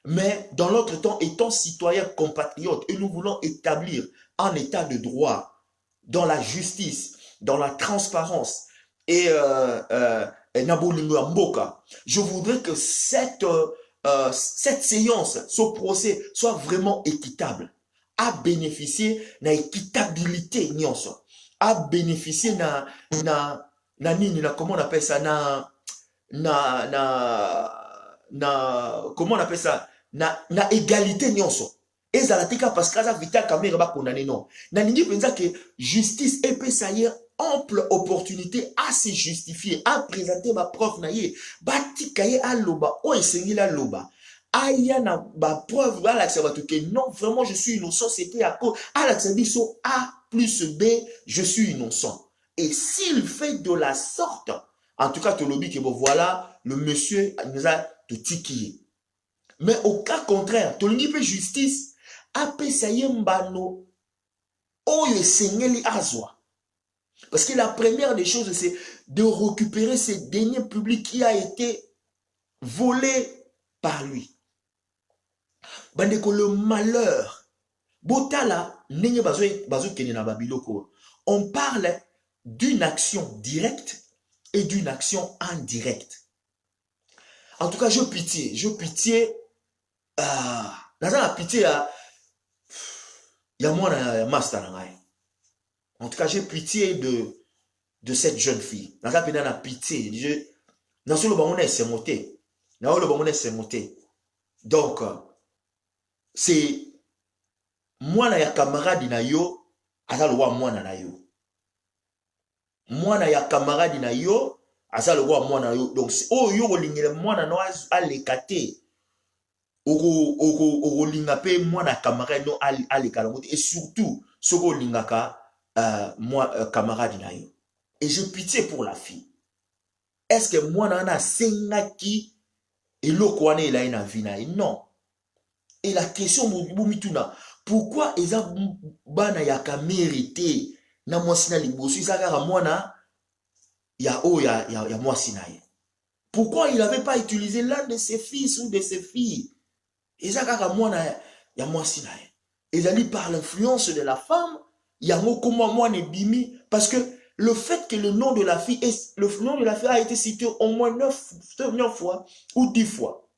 mais dans l'autre temps, étant citoyen compatriote, et nous voulons établir un état de droit dans la justice, dans la transparence, et je voudrais que cette séance, ce procès soit vraiment équitable, à bénéficier de l'équitabilité, à bénéficier comment on appelle ça, comment on appelle ça, na égalité et zalatika parce que ça Vital Kamere va condamner non. Naningi pensa que justice et pesayer ample opportunité à se justifier, à présenter ma preuve naie, batikaye à loba, o esengila loba. Aya na ba preuve à l'accepter que non vraiment je suis innocent, c'était à cause à l'accepter A plus B, je suis innocent. Et s'il fait de la sorte, en tout cas te lobby que bon voilà, le monsieur nous a tout tiqué. Mais au cas contraire, te lobby justice apesaye mbano oyo esengeli azwa. Parce que la première des choses, c'est de récupérer ces deniers publics qui a été volé par lui. Bandeko, le malheur. Botala, on parle d'une action directe et d'une action indirecte. En tout cas, je pitié. Dans la pitié, il y a moi un master. En tout cas, j'ai pitié de cette jeune fille. Dans la pitié. Donc, c'est moi, la camarade na yo, aza le roi mwana na yo. Mwana ya camarade na yo, aza le roi mwana na yo. Donc, oh yo olingele mwana no aleka te. Olinga pe mwana camarade no aleka na et surtout, soko olingaka camarade na yo. Et j'ai pitié pour la fille. Est-ce que mwana na senga ki eloko wana ela na vie na ye? Non. Et la question bomituna, pourquoi eza bana yaka mérité na mwasi na liboso izaka mwana ya mwasi na ye? Pourquoi il n'avait pas utilisé l'un de ses fils ou de ses filles? Izaka mwana ya mwasi na ye. Ezali par l'influence de la femme, yango comment mwana bimi, parce que le fait que le nom de la fille a été cité au moins 9 fois ou 10 fois.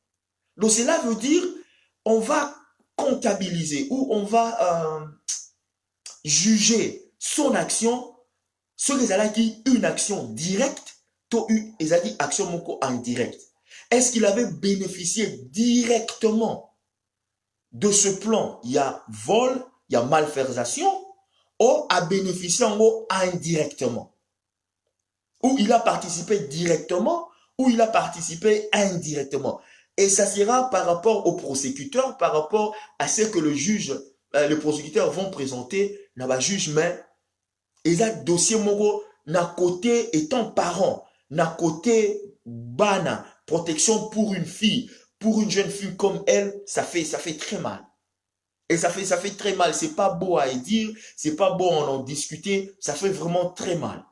Donc cela veut dire on va comptabiliser ou on va juger son action, ce qui une action directe, une action moko indirect. Est-ce qu'il avait bénéficié directement de ce plan? Il y a vol, il y a malversation, ou a bénéficié en gros indirectement? Ou il a participé directement, ou il a participé indirectement. Et ça sera par rapport au prosécuteur, par rapport à ce que le prosécuteur vont présenter dans le juge, mais il y a dossier moko na côté étant parent, na côté bana, protection pour une fille, pour une jeune fille comme elle, ça fait très mal. Et ça fait très mal. C'est pas beau à dire, c'est pas beau à en discuter, ça fait vraiment très mal.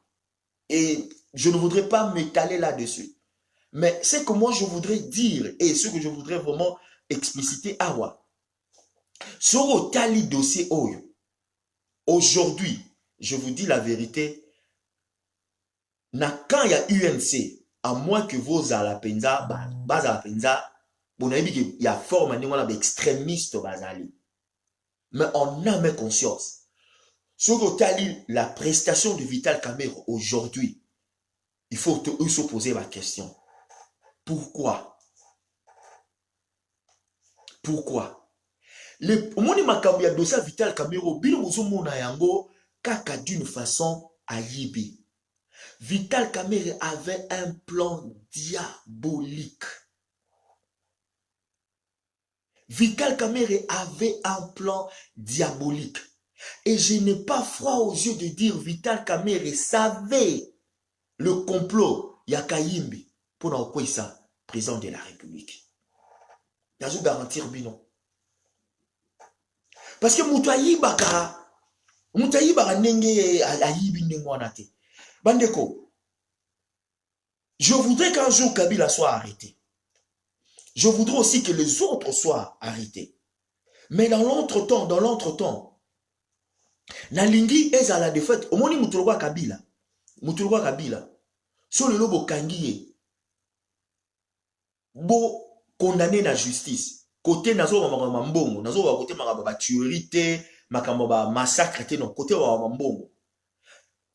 Et je ne voudrais pas m'étaler là-dessus. Mais ce que moi je voudrais dire et ce que je voudrais vraiment expliciter, sur le tali dossier Oyo, aujourd'hui, je vous dis la vérité, quand il y a UNC, à moins que vos à la penza, bas à la penza, bon, il y a forme d'extrémistes bazali. Mais on a même conscience. Sur le tali, la prestation de Vital Kamerhe aujourd'hui, il faut se poser la question. Pourquoi? Pourquoi? Au moins, il y a dossier Vital Kamerhe, bien mona yango kaka d'une façon ayibi. Vital Kamerhe avait un plan diabolique. Vital Kamerhe avait un plan diabolique. Et je n'ai pas froid aux yeux de dire Vital Kamerhe savait le complot Yakayimbi pour n'envoyer ça, président de la République. Je vous garantir binon. Parce que Moutayi Baka nenge ayibi nengwanate. Bandeko, je voudrais qu'un jour Kabila soit arrêté. Je voudrais aussi que les autres soient arrêtés. Mais dans l'entretemps, Nalingi est à la défaite. Au moins, Moutouloua Kabila. Sur le lobo Kangiye. Bo condamné la justice. Côté nazo mambongo. Nazo wa côté maraba tuerité, makamaba massacre, non. Côté wa mambongo.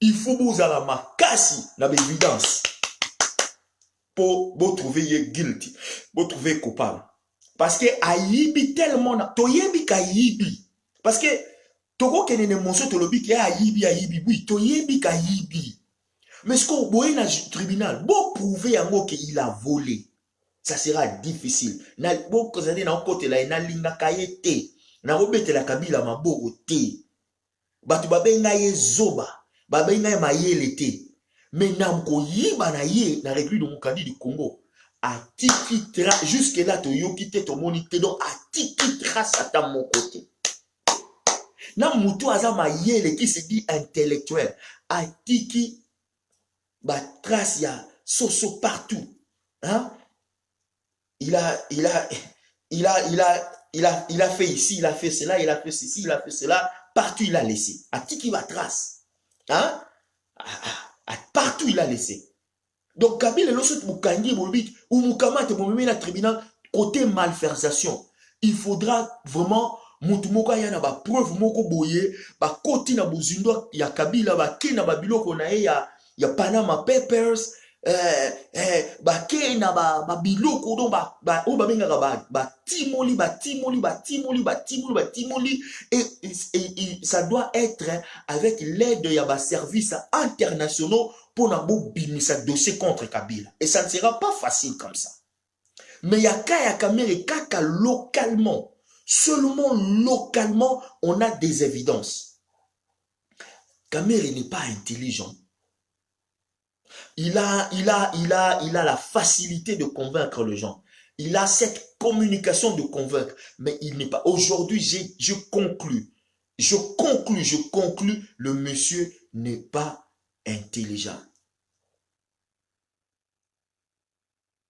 Il faut vous avoir ma casse, l'évidence. Pour trouver guilty, pour trouver coupable. Parce que Ayibi tellement, toyebi Kayibi. Parce que Toko kenene monso tolobi ki Ayibi, oui, toyebi Kayibi. Mais ce qu'on voit dans le tribunal, pour prouver yango qu'il a volé, ça sera difficile. Na bo kozade na côté là na linga kayete, na robete la Kabila maboko te. Batu babenga ye zoba, babenga ye mayele te. Mais namko yiba na ye na République démocratique du Congo a tiki tra jusque là to yoki te to monite donc a tiki trace à mon côté. Na mutu aza mayele qui se dit intellectuel a tiki ba trace ya soso partout. Hein? Il a fait ici, il a fait cela, il a fait ceci, il a fait cela, partout il a laissé. A tiki ba trace. Hein? Partout il a laissé. Donc Kabila lorsque Mukangi Bolbit ou Mukamate Bomeme na tribunal côté malversation, il faudra vraiment mutumoka ya na ba preuve moko boye ba koti na buzindo ya Kabila ba kina ba biloko na ya Panama Papers bake na biloko donc o babengaka batimoli et ça doit être avec l'aide ya services internationaux pour na bobimisa dossier contre Kabila, et ça ne sera pas facile comme ça. Mais ya Kamere kaka localement, seulement localement on a des évidences. Kamere n'est pas intelligent. Il a la facilité de convaincre les gens. Il a cette communication de convaincre. Mais il n'est pas. Aujourd'hui, je conclus, le monsieur n'est pas intelligent.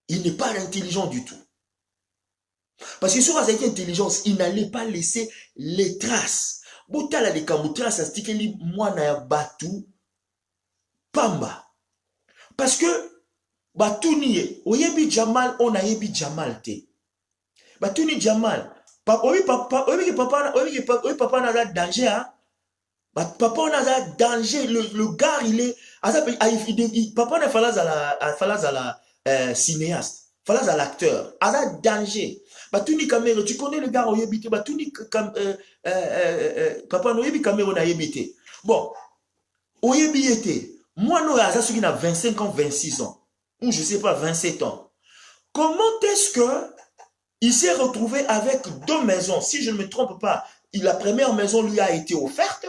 Il n'est pas intelligent du tout. Parce que sur cette intelligence, il n'allait pas laisser les traces. Botala de Kamoutra, ça se dit moi na batu pamba. Parce que Batouni, oyebi Jamal, on a yebi Jamal te. Batouni Jamal, papa n'a danger, hein? Papa n'a danger, le gars il est, papa n'a falaz à la cinéaste, falaz à l'acteur, à la danger. Batouni caméra, tu connais le gars oyebi te, Batouni papa oyebi caméra na yebi te. Bon, oyebi yete. Moi, nous, celui qui a 25 ans, 26 ans, ou je ne sais pas, 27 ans. Comment est-ce qu'il s'est retrouvé avec deux maisons? Si je ne me trompe pas, la première maison lui a été offerte,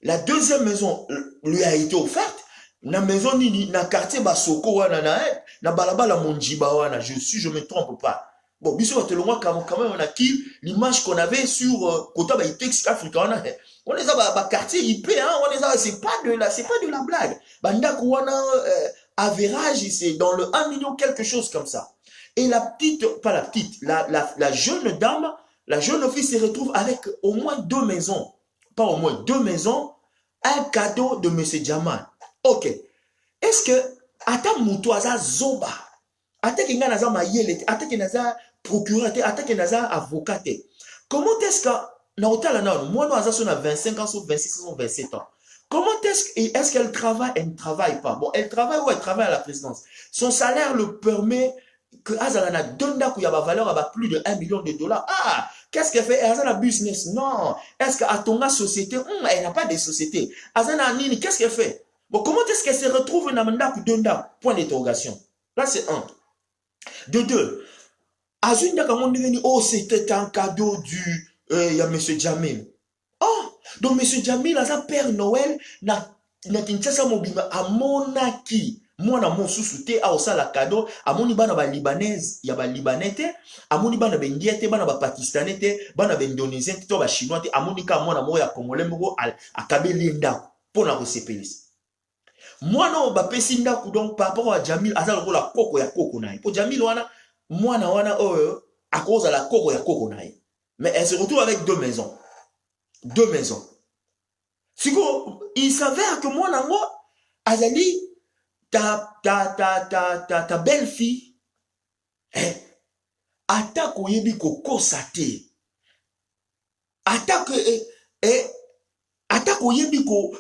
la deuxième maison lui a été offerte, la maison nini, na quartier Basoko, wana na balabala Monjiba, wana, je me trompe pas. Bon, bisous, quand même, on a qui l'image qu'on avait sur Kota Baitex Africa, on est à quartier IP, hein, on est c'est pas de la blague. Bandaku wana average, c'est dans le 1 million quelque chose comme ça. Et la petite, pas la petite, la jeune dame, la jeune fille se retrouve avec au moins deux maisons, pas au moins deux maisons, un cadeau de M. Jamal. Ok. Est-ce que ata mutuaza zoba, ata kinga naza mayele, ata kinaza procureur, ata kinaza avocat. Comment est-ce que moi, nous avons 25 ans, 26 ans, 27 ans. Comment est-ce qu'elle travaille? Elle ne travaille pas. Bon, elle travaille ou elle travaille à la présidence. Son salaire le permet que Azalana donne qu'il y a une valeur à plus de 1 million de dollars. Ah, qu'est-ce qu'elle fait? Azana business? Non. Est-ce qu'à ton société? Elle n'a pas de société. Azana Nini, qu'est-ce qu'elle fait? Bon, comment est-ce qu'elle se retrouve dans Mandaku Donda? Point d'interrogation. Là, c'est un. De deux, Azunda Kamondeni, oh, c'était un cadeau du. Il y a M. Jamil. Oh, donc M. Jamil, à sa Père Noël, na Kinshasa Mobima, à Monaki, moi, na mon sous-souté, à osa la cadeau, à mon iba na ba libanaise, y a ba libanais, à mon iba na ba indien, ba ba pakistanais, ba na ba indonésien, to ba chinois, à mon ika, moi, na moi, ya congolais, mo, à Kabelenda, pour na recepelis. Moi, non, ba pesinda, donc, par rapport à Jamil, à ça, la coco ya coco naï. Pour Jamil, wana, moi, na wana, à cause de la coco ya coco naï. Mais elle se retrouve avec deux maisons. Deux maisons. Il s'avère que moi, Nango, Azali, ta belle-fille, attaque au yebi koko sate. Attaque au yebi ko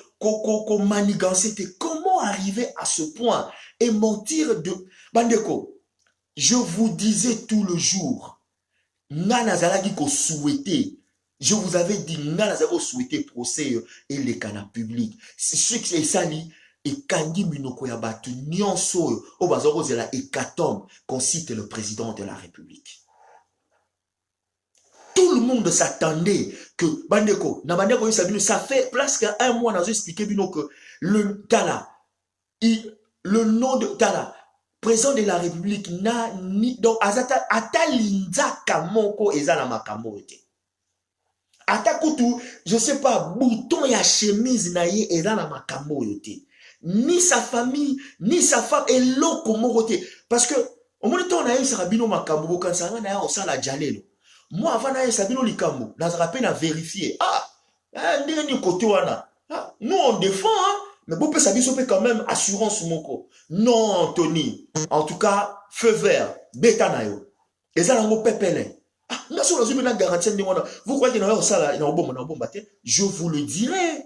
manigancete. Comment arriver à ce point et mentir de. Bandeko, je vous disais tout le jour. Nanazalagi ko souhaité. Je vous avais dit, Nanazalagi souhaité procès et les canaux publics. C'est ce que c'est ça, et Kandi Minoko Yabatu, Nyonso, au Bazoro Zela et Katom, qu'on cite le président de la République. Tout le monde s'attendait que Bandeko, Nabandeko Yusabino, ça fait presque un mois, nous avons expliqué Bino que le Tala, le nom de Tala, président de la République, n'a ni, donc, Ata Linza Kamoko Ezana Makambo était. Ata Koutou, je sais pas, bouton ya chemise naïe Ezana Makambo était. Ni sa famille, ni sa femme, et l'autre moroté. Parce que, au moment où on a eu Sarabino Makambo, quand ça a eu ça la jalelo. Moi, avant d'aller Sabino Likambo, dans un rappel à vérifier. Nous, on défend, hein, mais vous pouvez quand même assurance moko. Non, Tony. En tout cas, feu vert, bêta nayo. Et ça, on pépélé. Vous croyez qu'il y a ça, je vous le dirai.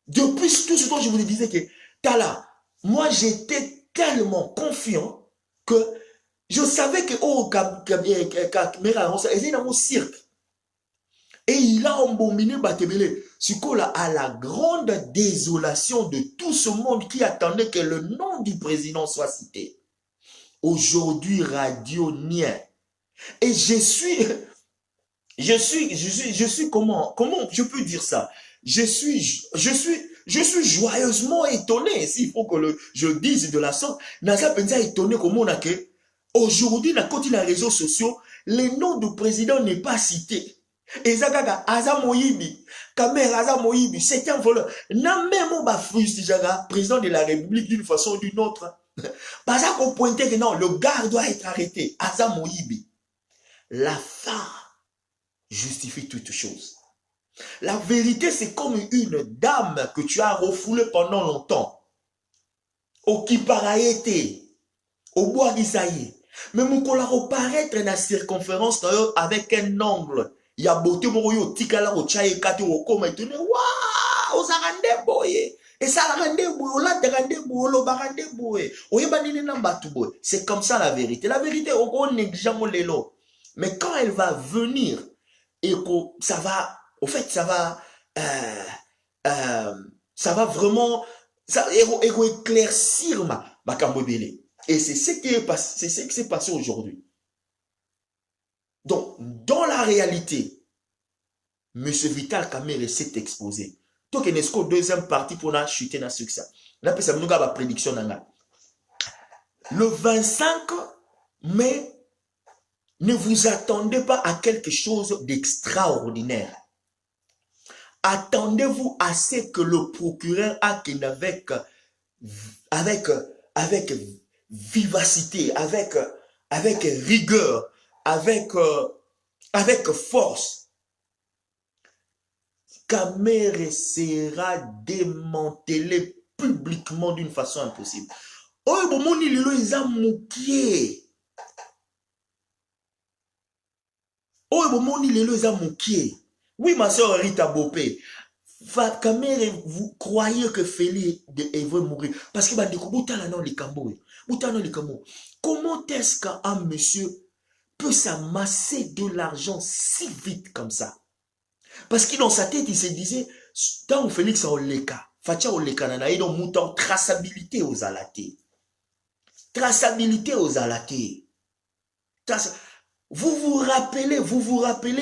Depuis tout ce temps, je vous le disais que, Tala, moi, j'étais tellement confiant que je savais que caméra est dans mon cirque. Et il a embominé Batebele. Sikola, à la grande désolation de tout ce monde qui attendait que le nom du président soit cité. Aujourd'hui, radio Nien. Et je suis comment je peux dire ça? Je suis joyeusement étonné, s'il faut que je dise de la sorte. Naza Penza étonné comment on a que aujourd'hui, dans les réseaux sociaux, le nom du président n'est pas cité. Et Zagaga, Aza Moïbi, Kamer Aza Moïbi, c'est un voleur. N'a même pas frustré Jaga, président de la République d'une façon ou d'une autre. Pas ça qu'on pointait que non, le gars doit être arrêté. Aza Moïbi. La fin justifie toute chose. La vérité, c'est comme une dame que tu as refoulée pendant longtemps. Au Kiparaïté, au bois d'Isaïe. Mais mon collègue reparaître dans la circonférence avec un angle. Il y a beauté moroyo tikala o chaye kati o koma et tourner waouh ça rende boye et ça rende boye là de rende boye lo barande boye o yeba nini na batu boye. C'est comme ça la vérité on néglige lelo. Mais quand elle va venir et que ça va au fait ça va vraiment ça éclaircir ma cambobele. Et c'est ce qui s'est passé aujourd'hui. Donc, dans la réalité, M. Vital Kamerhe s'est exposé. Donc, il y a une deuxième partie pour la chuter dans le succès. On appelle ça la prédiction. Le 25 mai, ne vous attendez pas à quelque chose d'extraordinaire. Attendez-vous à ce que le procureur acquiesce avec vivacité, avec rigueur, avec force. Kamerhe sera démantelé publiquement d'une façon impossible. Oh, bomoni lelo eza mukie. Oh, bomoni lelo eza mukie. Oui, ma soeur Rita Bopé. Kamerhe, vous croyez que Félix veut mourir? Parce que comment est-ce qu'un monsieur peut s'amasser de l'argent si vite comme ça? Parce que dans sa tête, il se disait, tant que Félix a oleka, Fatia oleka nana, donc mouton traçabilité aux alatés. Traçabilité aux alatés. Vous vous rappelez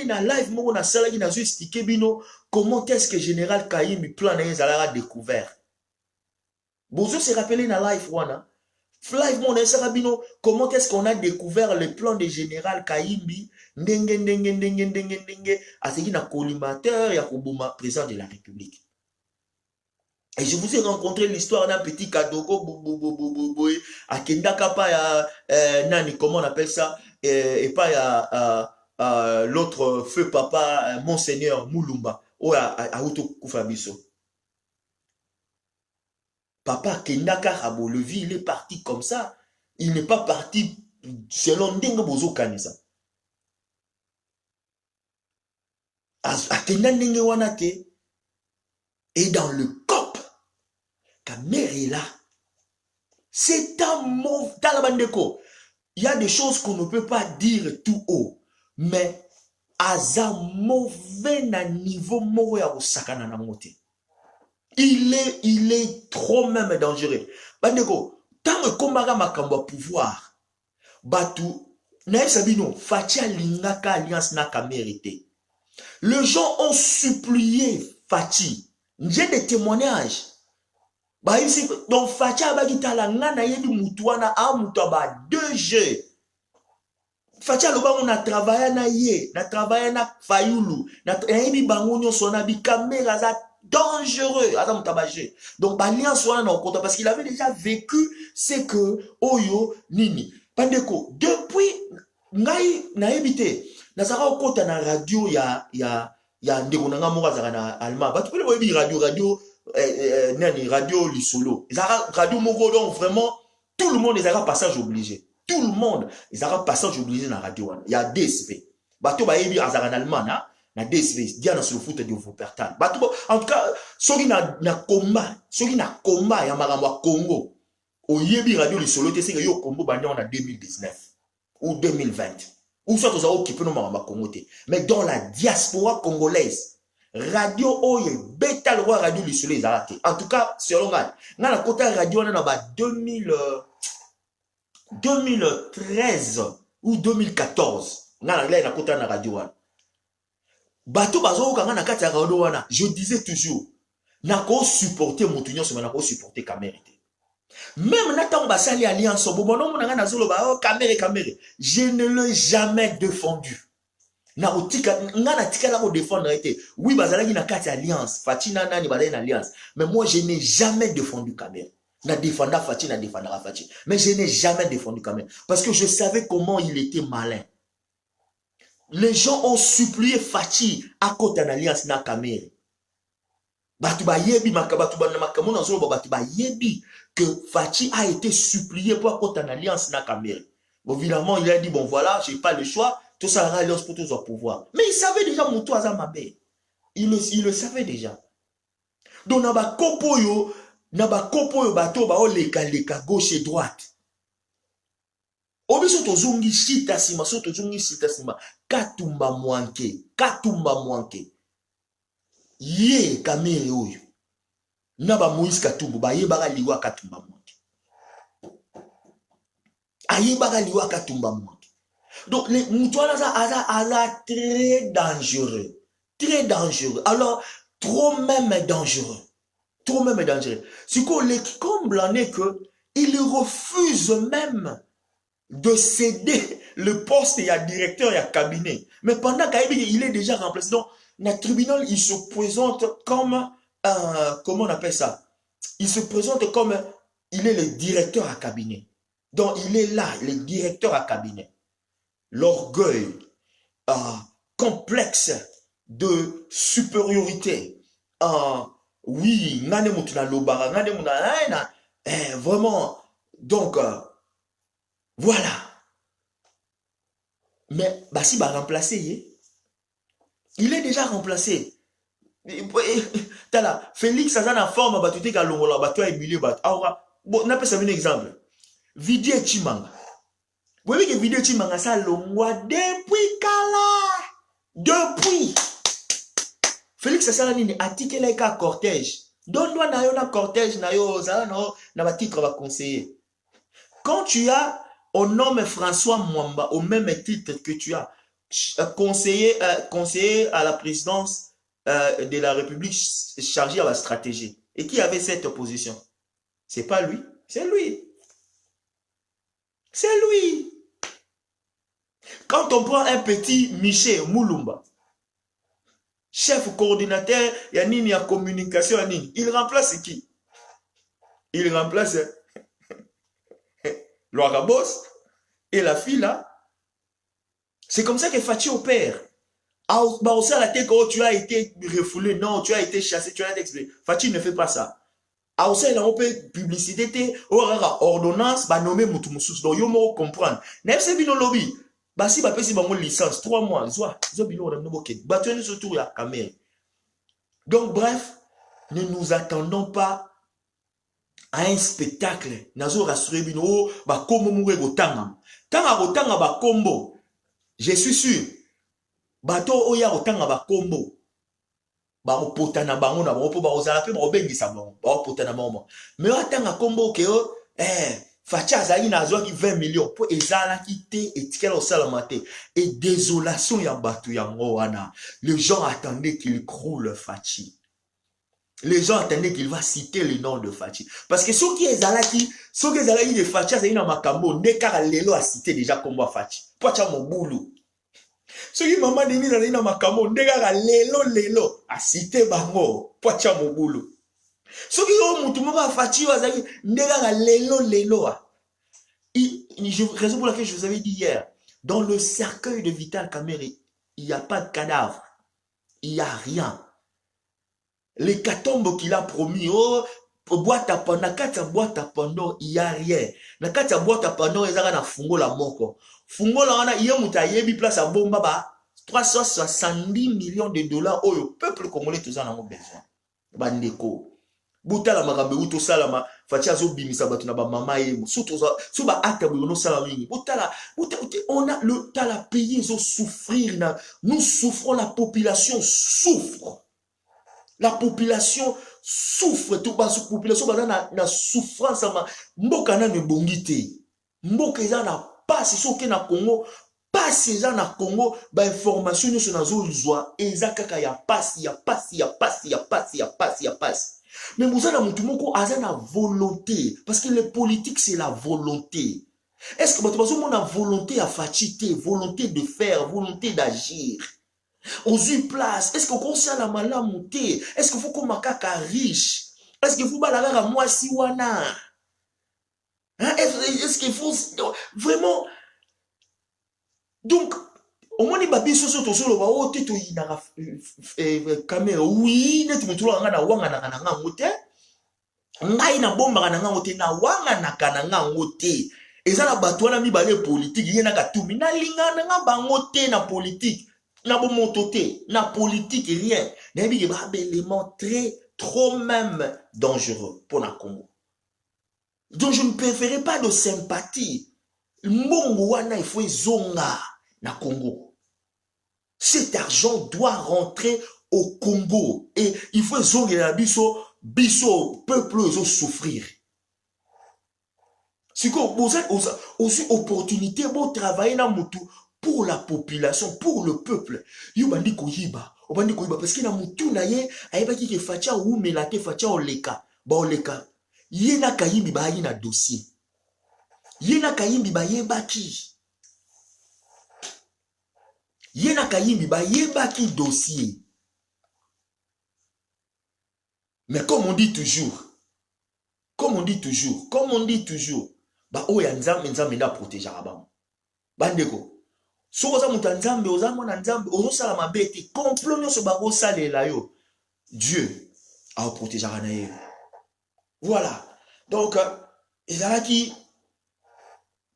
dans live, moi, on a ça qui n'a pas expliqué, comment est-ce que Général Kayimbi plan a découvert. Vous se rappelez dans live, wana. Live, mon Sabino, comment est-ce qu'on a découvert le plan de Général Kayimbi, à ce qui n'a collimateur et à Koubouma, président de la République. Et je vous ai rencontré l'histoire d'un petit Kadoko, à Kendakapa, Nani, comment on appelle ça, et pas l'autre feu papa, Monseigneur Moulumba, ou à Outo Koufabiso. Papa Kendaka Rabo, le vie, il est parti comme ça. Il n'est pas parti selon Ndengo Bozo Kanisa. A Kenda Ndenge Wanate, et dans le COP, Kamerhe est là. C'est un mauvais talabandeko. Il y a des choses qu'on ne peut pas dire tout haut, mais à un mauvais niveau, il est trop même dangereux. Bandeko, tant que Kombaga Makamba pouvoir, Batu, Naïf Sabino, Fatia Lingaka Alliance n'a qu'à mériter. Les gens ont supplié Fati. J'ai des témoignages. Donc Fatia Bagita la ngana yebi mutuana a mutaba 2G. Fatia loba on a travaillé na ye, na travaillé na Fayulu, na yebi bangonyo sona bi caméra za dangereux. Donc l'alliance soit en compte parce qu'il avait déjà vécu c'est que Oyo Nini. Pandeko depuis ngai na ebité nazara okota na radio ya ndeko nanga moko azaka na allemand. Ba tu peux le radio nani radio lisolo. Ezara radio moko donc vraiment tout le monde ezara passage obligé. Tout le monde ezara passage obligé na radio. Il y a DSV. Ba to ba yebi azara na allemand na DSV dia na sur le foot de Wuppertal. En tout cas, soki na combat ya makambo ya Congo. oyebi radio lisolo te sika yo kombo bandi en 2019 ou 2020 ou soit aux occupé no mama Congo te, mais dans la diaspora congolaise radio oye beta le roi radio lisolo ezalate. En tout cas selon nga na kota radio na ba 2013 ou 2014 na la kota na radio wana bato bazo kanga na kati ya radio wana. Je disais toujours na ko supporter motunyo so na ko supporter Camere te. Même Nathan Bassali Alliance, je ne l'ai jamais défendu. Oui, Bazalagi na kati alliance, Fatina nani bazali na alliance, mais moi je n'ai jamais défendu Camere. Na défenda Fatina, na défendra Fatina, mais je n'ai jamais défendu Camere parce que je savais comment il était malin. Les gens ont supplié Fati à côté d'une alliance na Camere. Batuba yebi makabatuba na makamona zolo batuba yebi que Fati a été supplié pour apporter une alliance na Camere. Bon, évidemment, il a dit, bon voilà, j'ai pas le choix, tout ça sera alliance pour tous au pouvoir. Mais il savait déjà Moutou Azamabé. Il le savait déjà. Donc, naba kopoyo bato ba leka gauche et droite. Obiso tozungi shita sima, so tozungi shita sima, katumba mwanke. Ye Camere oyo. Naba Moïse Katumbu ba yebaka liwa katumba mwanke. Ayebaka liwa katumba mwanke. Donc les moutouana ça très dangereux. Très dangereux. Alors trop même dangereux. Ce qu'on les comble en est que il refuse même de céder le poste et à directeur et à cabinet. Mais pendant qu'il est déjà remplacé. Donc, dans le tribunal, il se présente comme comment on appelle ça? Il se présente comme il est le directeur à cabinet. Donc, il est là, le directeur à cabinet. L'orgueil, complexe de supériorité. Oui, vraiment. Donc, voilà. Mais, si va remplacer, il est déjà remplacé. Félix a une forme, tu t'es longola, tu as Emilio, bon, on appelle ça un exemple. Vidie Chimanga. Vous voyez que Vidie Chimanga, ça longwa depuis Kala. Depuis. Félix a ça nini article like à cortège. Donne-toi na yo na cortège na yo, ça na ba titre va conseiller. Quand tu as on nomme François Mwamba au même titre que tu as conseiller à la présidence de la République chargé à la stratégie. Et qui avait cette opposition? C'est pas lui, c'est lui. C'est lui. Quand on prend un petit Michel Moulumba, chef coordinateur, il y a nini à communication, il remplace qui? Il remplace Loarabos et la fille là. C'est comme ça que Fati opère. La tête quand tu as été refoulé, non, tu as été chassé, tu as été expliqué. Fati ne fait pas ça. Il a une publicité, ordonnance, nommer Moutoumoussous. Donc, il faut comprendre. N'est-ce pas bien lobby? Si vous avez une licence, 3 mois, vous avez une surtout la caméra. Donc, bref, ne nous attendons pas à un spectacle. Nazo rassuré bino, comme mouré gotanga. Tanga gotanga ba combo. Je suis sûr. Bato oya gotanga ba combo. Ba opotana bango na bango po ba ozala pe ba obengisa bango. Ba opotana bango. Mais atanga combo ke Fati azali na azwaki 20 millions po ezalaki te etikela osalama te. Et désolation ya bato yango wana. Les gens attendaient qu'il croule Fati. Les gens attendaient qu'il va citer le nom de Fati. Parce que ceux qui ezalaki de Fati azali na makambo ndeka lelo a cité déjà comme Fati. Pocha mobulu. Ceux qui maman Denis azali na makambo ndeka lelo a cité bango. Pocha mobulu. Ceux qui ont mutu moko Fati azali ndeka lelo. Raison pour laquelle je vous avais dit hier, dans le cercueil de Vital Kamerhe, il n'y a pas de cadavre. Il n'y a rien. L'hécatombe qu'il a promis, boîte à pandor, il n'y a rien. Na kati ya boîte à pandor, il y a un fungo la moko. Fungo la wana, il y a un yebi place à bomba, 370 millions de dollars, oh, le peuple congolais, tout ça, n'a pas besoin. Bandeko. Bouta la marambe, ou tout ça, fachi azo bimisa bato na ba mama ye surtout so ba acte bono sala mingi botala on a le tala pays zo souffrir na nous souffrons, la population souffre. La population souffre, tout bas population na souffrance ama mboka na ne bongite. Mboka eza na passe soki na Congo, passe eza na Congo, ba information nyo na zo zwa eza kaka ya passe, ya passe, ya passe, ya passe, ya passe, ya passe. Mais vous avez mutu moko aza na volonté parce que le politique c'est la volonté. Est-ce que vous avez une volonté à fatiguer, volonté de faire, volonté d'agir? Aux yeux place, est-ce que vous avez la malamouté? Est-ce que vous avez un kaka riche? Est-ce que vous avez la moi si wana? Est-ce qu'il faut vraiment? Donc, au moins, il y a des choses qui sont là, tu as caméra, oui, net me trouve na wanga na ngote. Ngai na bomba na ngote na wanga na kananga ngote. Ezala batwana mi bale politique, yena katumi na linga na bangote na politique. Na bon montoté, na politique rien. Na bi ba élément très trop même dangereux pour la Congo. Donc je ne préférais pas de sympathie. Mbongo wana il faut zonga na Congo. Cet argent doit rentrer au Congo et il faut zonga na biso peuple ils souffrir. Si vous avez aussi opportunité pour travailler dans mutu pour la population, pour le peuple. Yo bandi koyiba parce que na mutu na ye ayeba ki ke facha ou melate facha oleka. Ba oleka. Ye na kayimbi ba yi na dossier. Ye na kayimbi ba yeba ki. Ye na kayimbi ba yeba ki dossier. Mais comme on dit toujours, ba oya nzambe nda protéger abam. Bandeko. So oza muta nzambe oza mwana nzambe ozo sala mabete complot nyonso bango salela yo Dieu a protéger na ye. Voilà. Donc ezalaki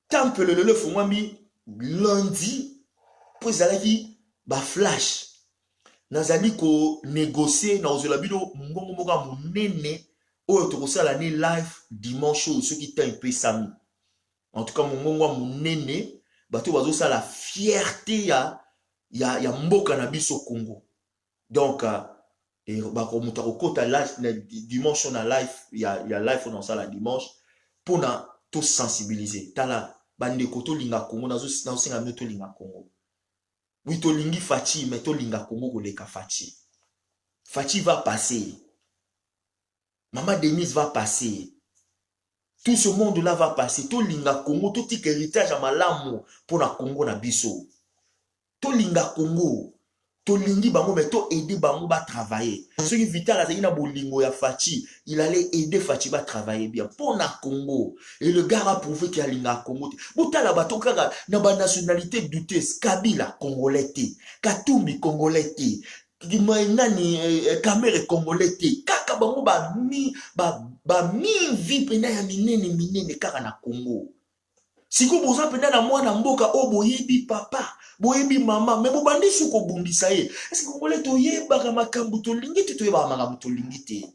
temple le fungwami lundi po ezalaki ba flash nazali ko négocier na ozola bino mbongo moka munene oyo tokosala ni live dimanche oyo soki ta mpe sami. En tout cas mbongo munene bato bazo sa la fierté ya mboka na biso Congo. Donc et bako muta kokota live dimanche na live ya live on ça la dimanche pour na tout sensibiliser tala bande ko to linga Congo na singa no to linga Congo. Oui to lingi Fachi mais to linga Congo ko leka Fachi. Fachi va passer. Maman Denise va passer. Tout ce monde-là va passer. Tout linga Congo, tout héritage à malamu pour la Congo na biso. Tout linga Congo, tout lingi bango, mais tout aider bango va travailler. Ce qui vital à na bolingo ya Fachi, il allait aider Fachi va travailler bien pour la Congo. Et le gars a prouvé qu'il y a linga Congo. Bouta la bato kaka na ba nationalité douteuse, Kabila congolais, Katumbi congolais. Nani Kamere congolais kaka bango ba mi vie pena ya minene kaka na Congo. Siko boza pena na mwana mboka o boyebi papa boyebi mama mais bobandi suko bundisa ye. Est-ce que congolais to yeba ka makambu to lingi to yeba makambu to lingi te.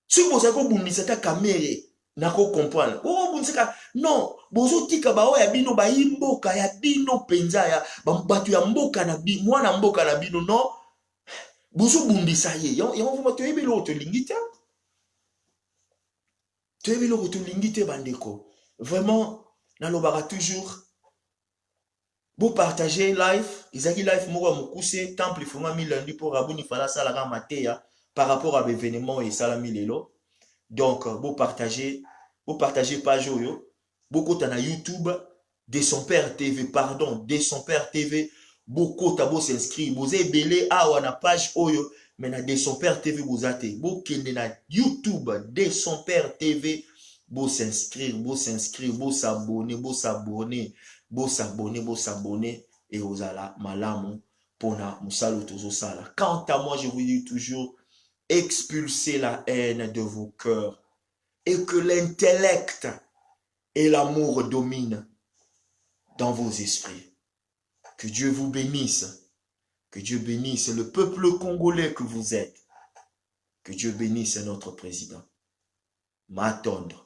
Siko boza ko bundisa ta Kamere na ko comprendre. Oh bundisa non bozo tika ba o ya bino ba yimboka ya bino penza ya batu ya mboka na bi mwana mboka na bino non. Bozo bundisa ye. Yon vous te yebelo to lingite. To yebelo to lingite bandeko. Vraiment nalobaka toujours vous partagez live, Isaki live moko mukuse temple fuma lundi pour rabuni fala sala ka mateya par rapport à l'événement et salami lelo. Donc vous partagez page yo. Beaucoup na YouTube de son père TV pardon, de son père TV. Beaucoup tabo s'inscrit, vous êtes belé à na page oyo, mais na de son père TV vous ate. Vous kende na YouTube de son père TV, vous s'inscrire, vous s'abonner, et vous allez malamu pour na musalo tozo sala. Quant à moi, je vous dis toujours, expulsez la haine de vos cœurs et que l'intellect et l'amour dominent dans vos esprits. Que Dieu vous bénisse. Que Dieu bénisse le peuple congolais que vous êtes. Que Dieu bénisse notre président. m'attendre.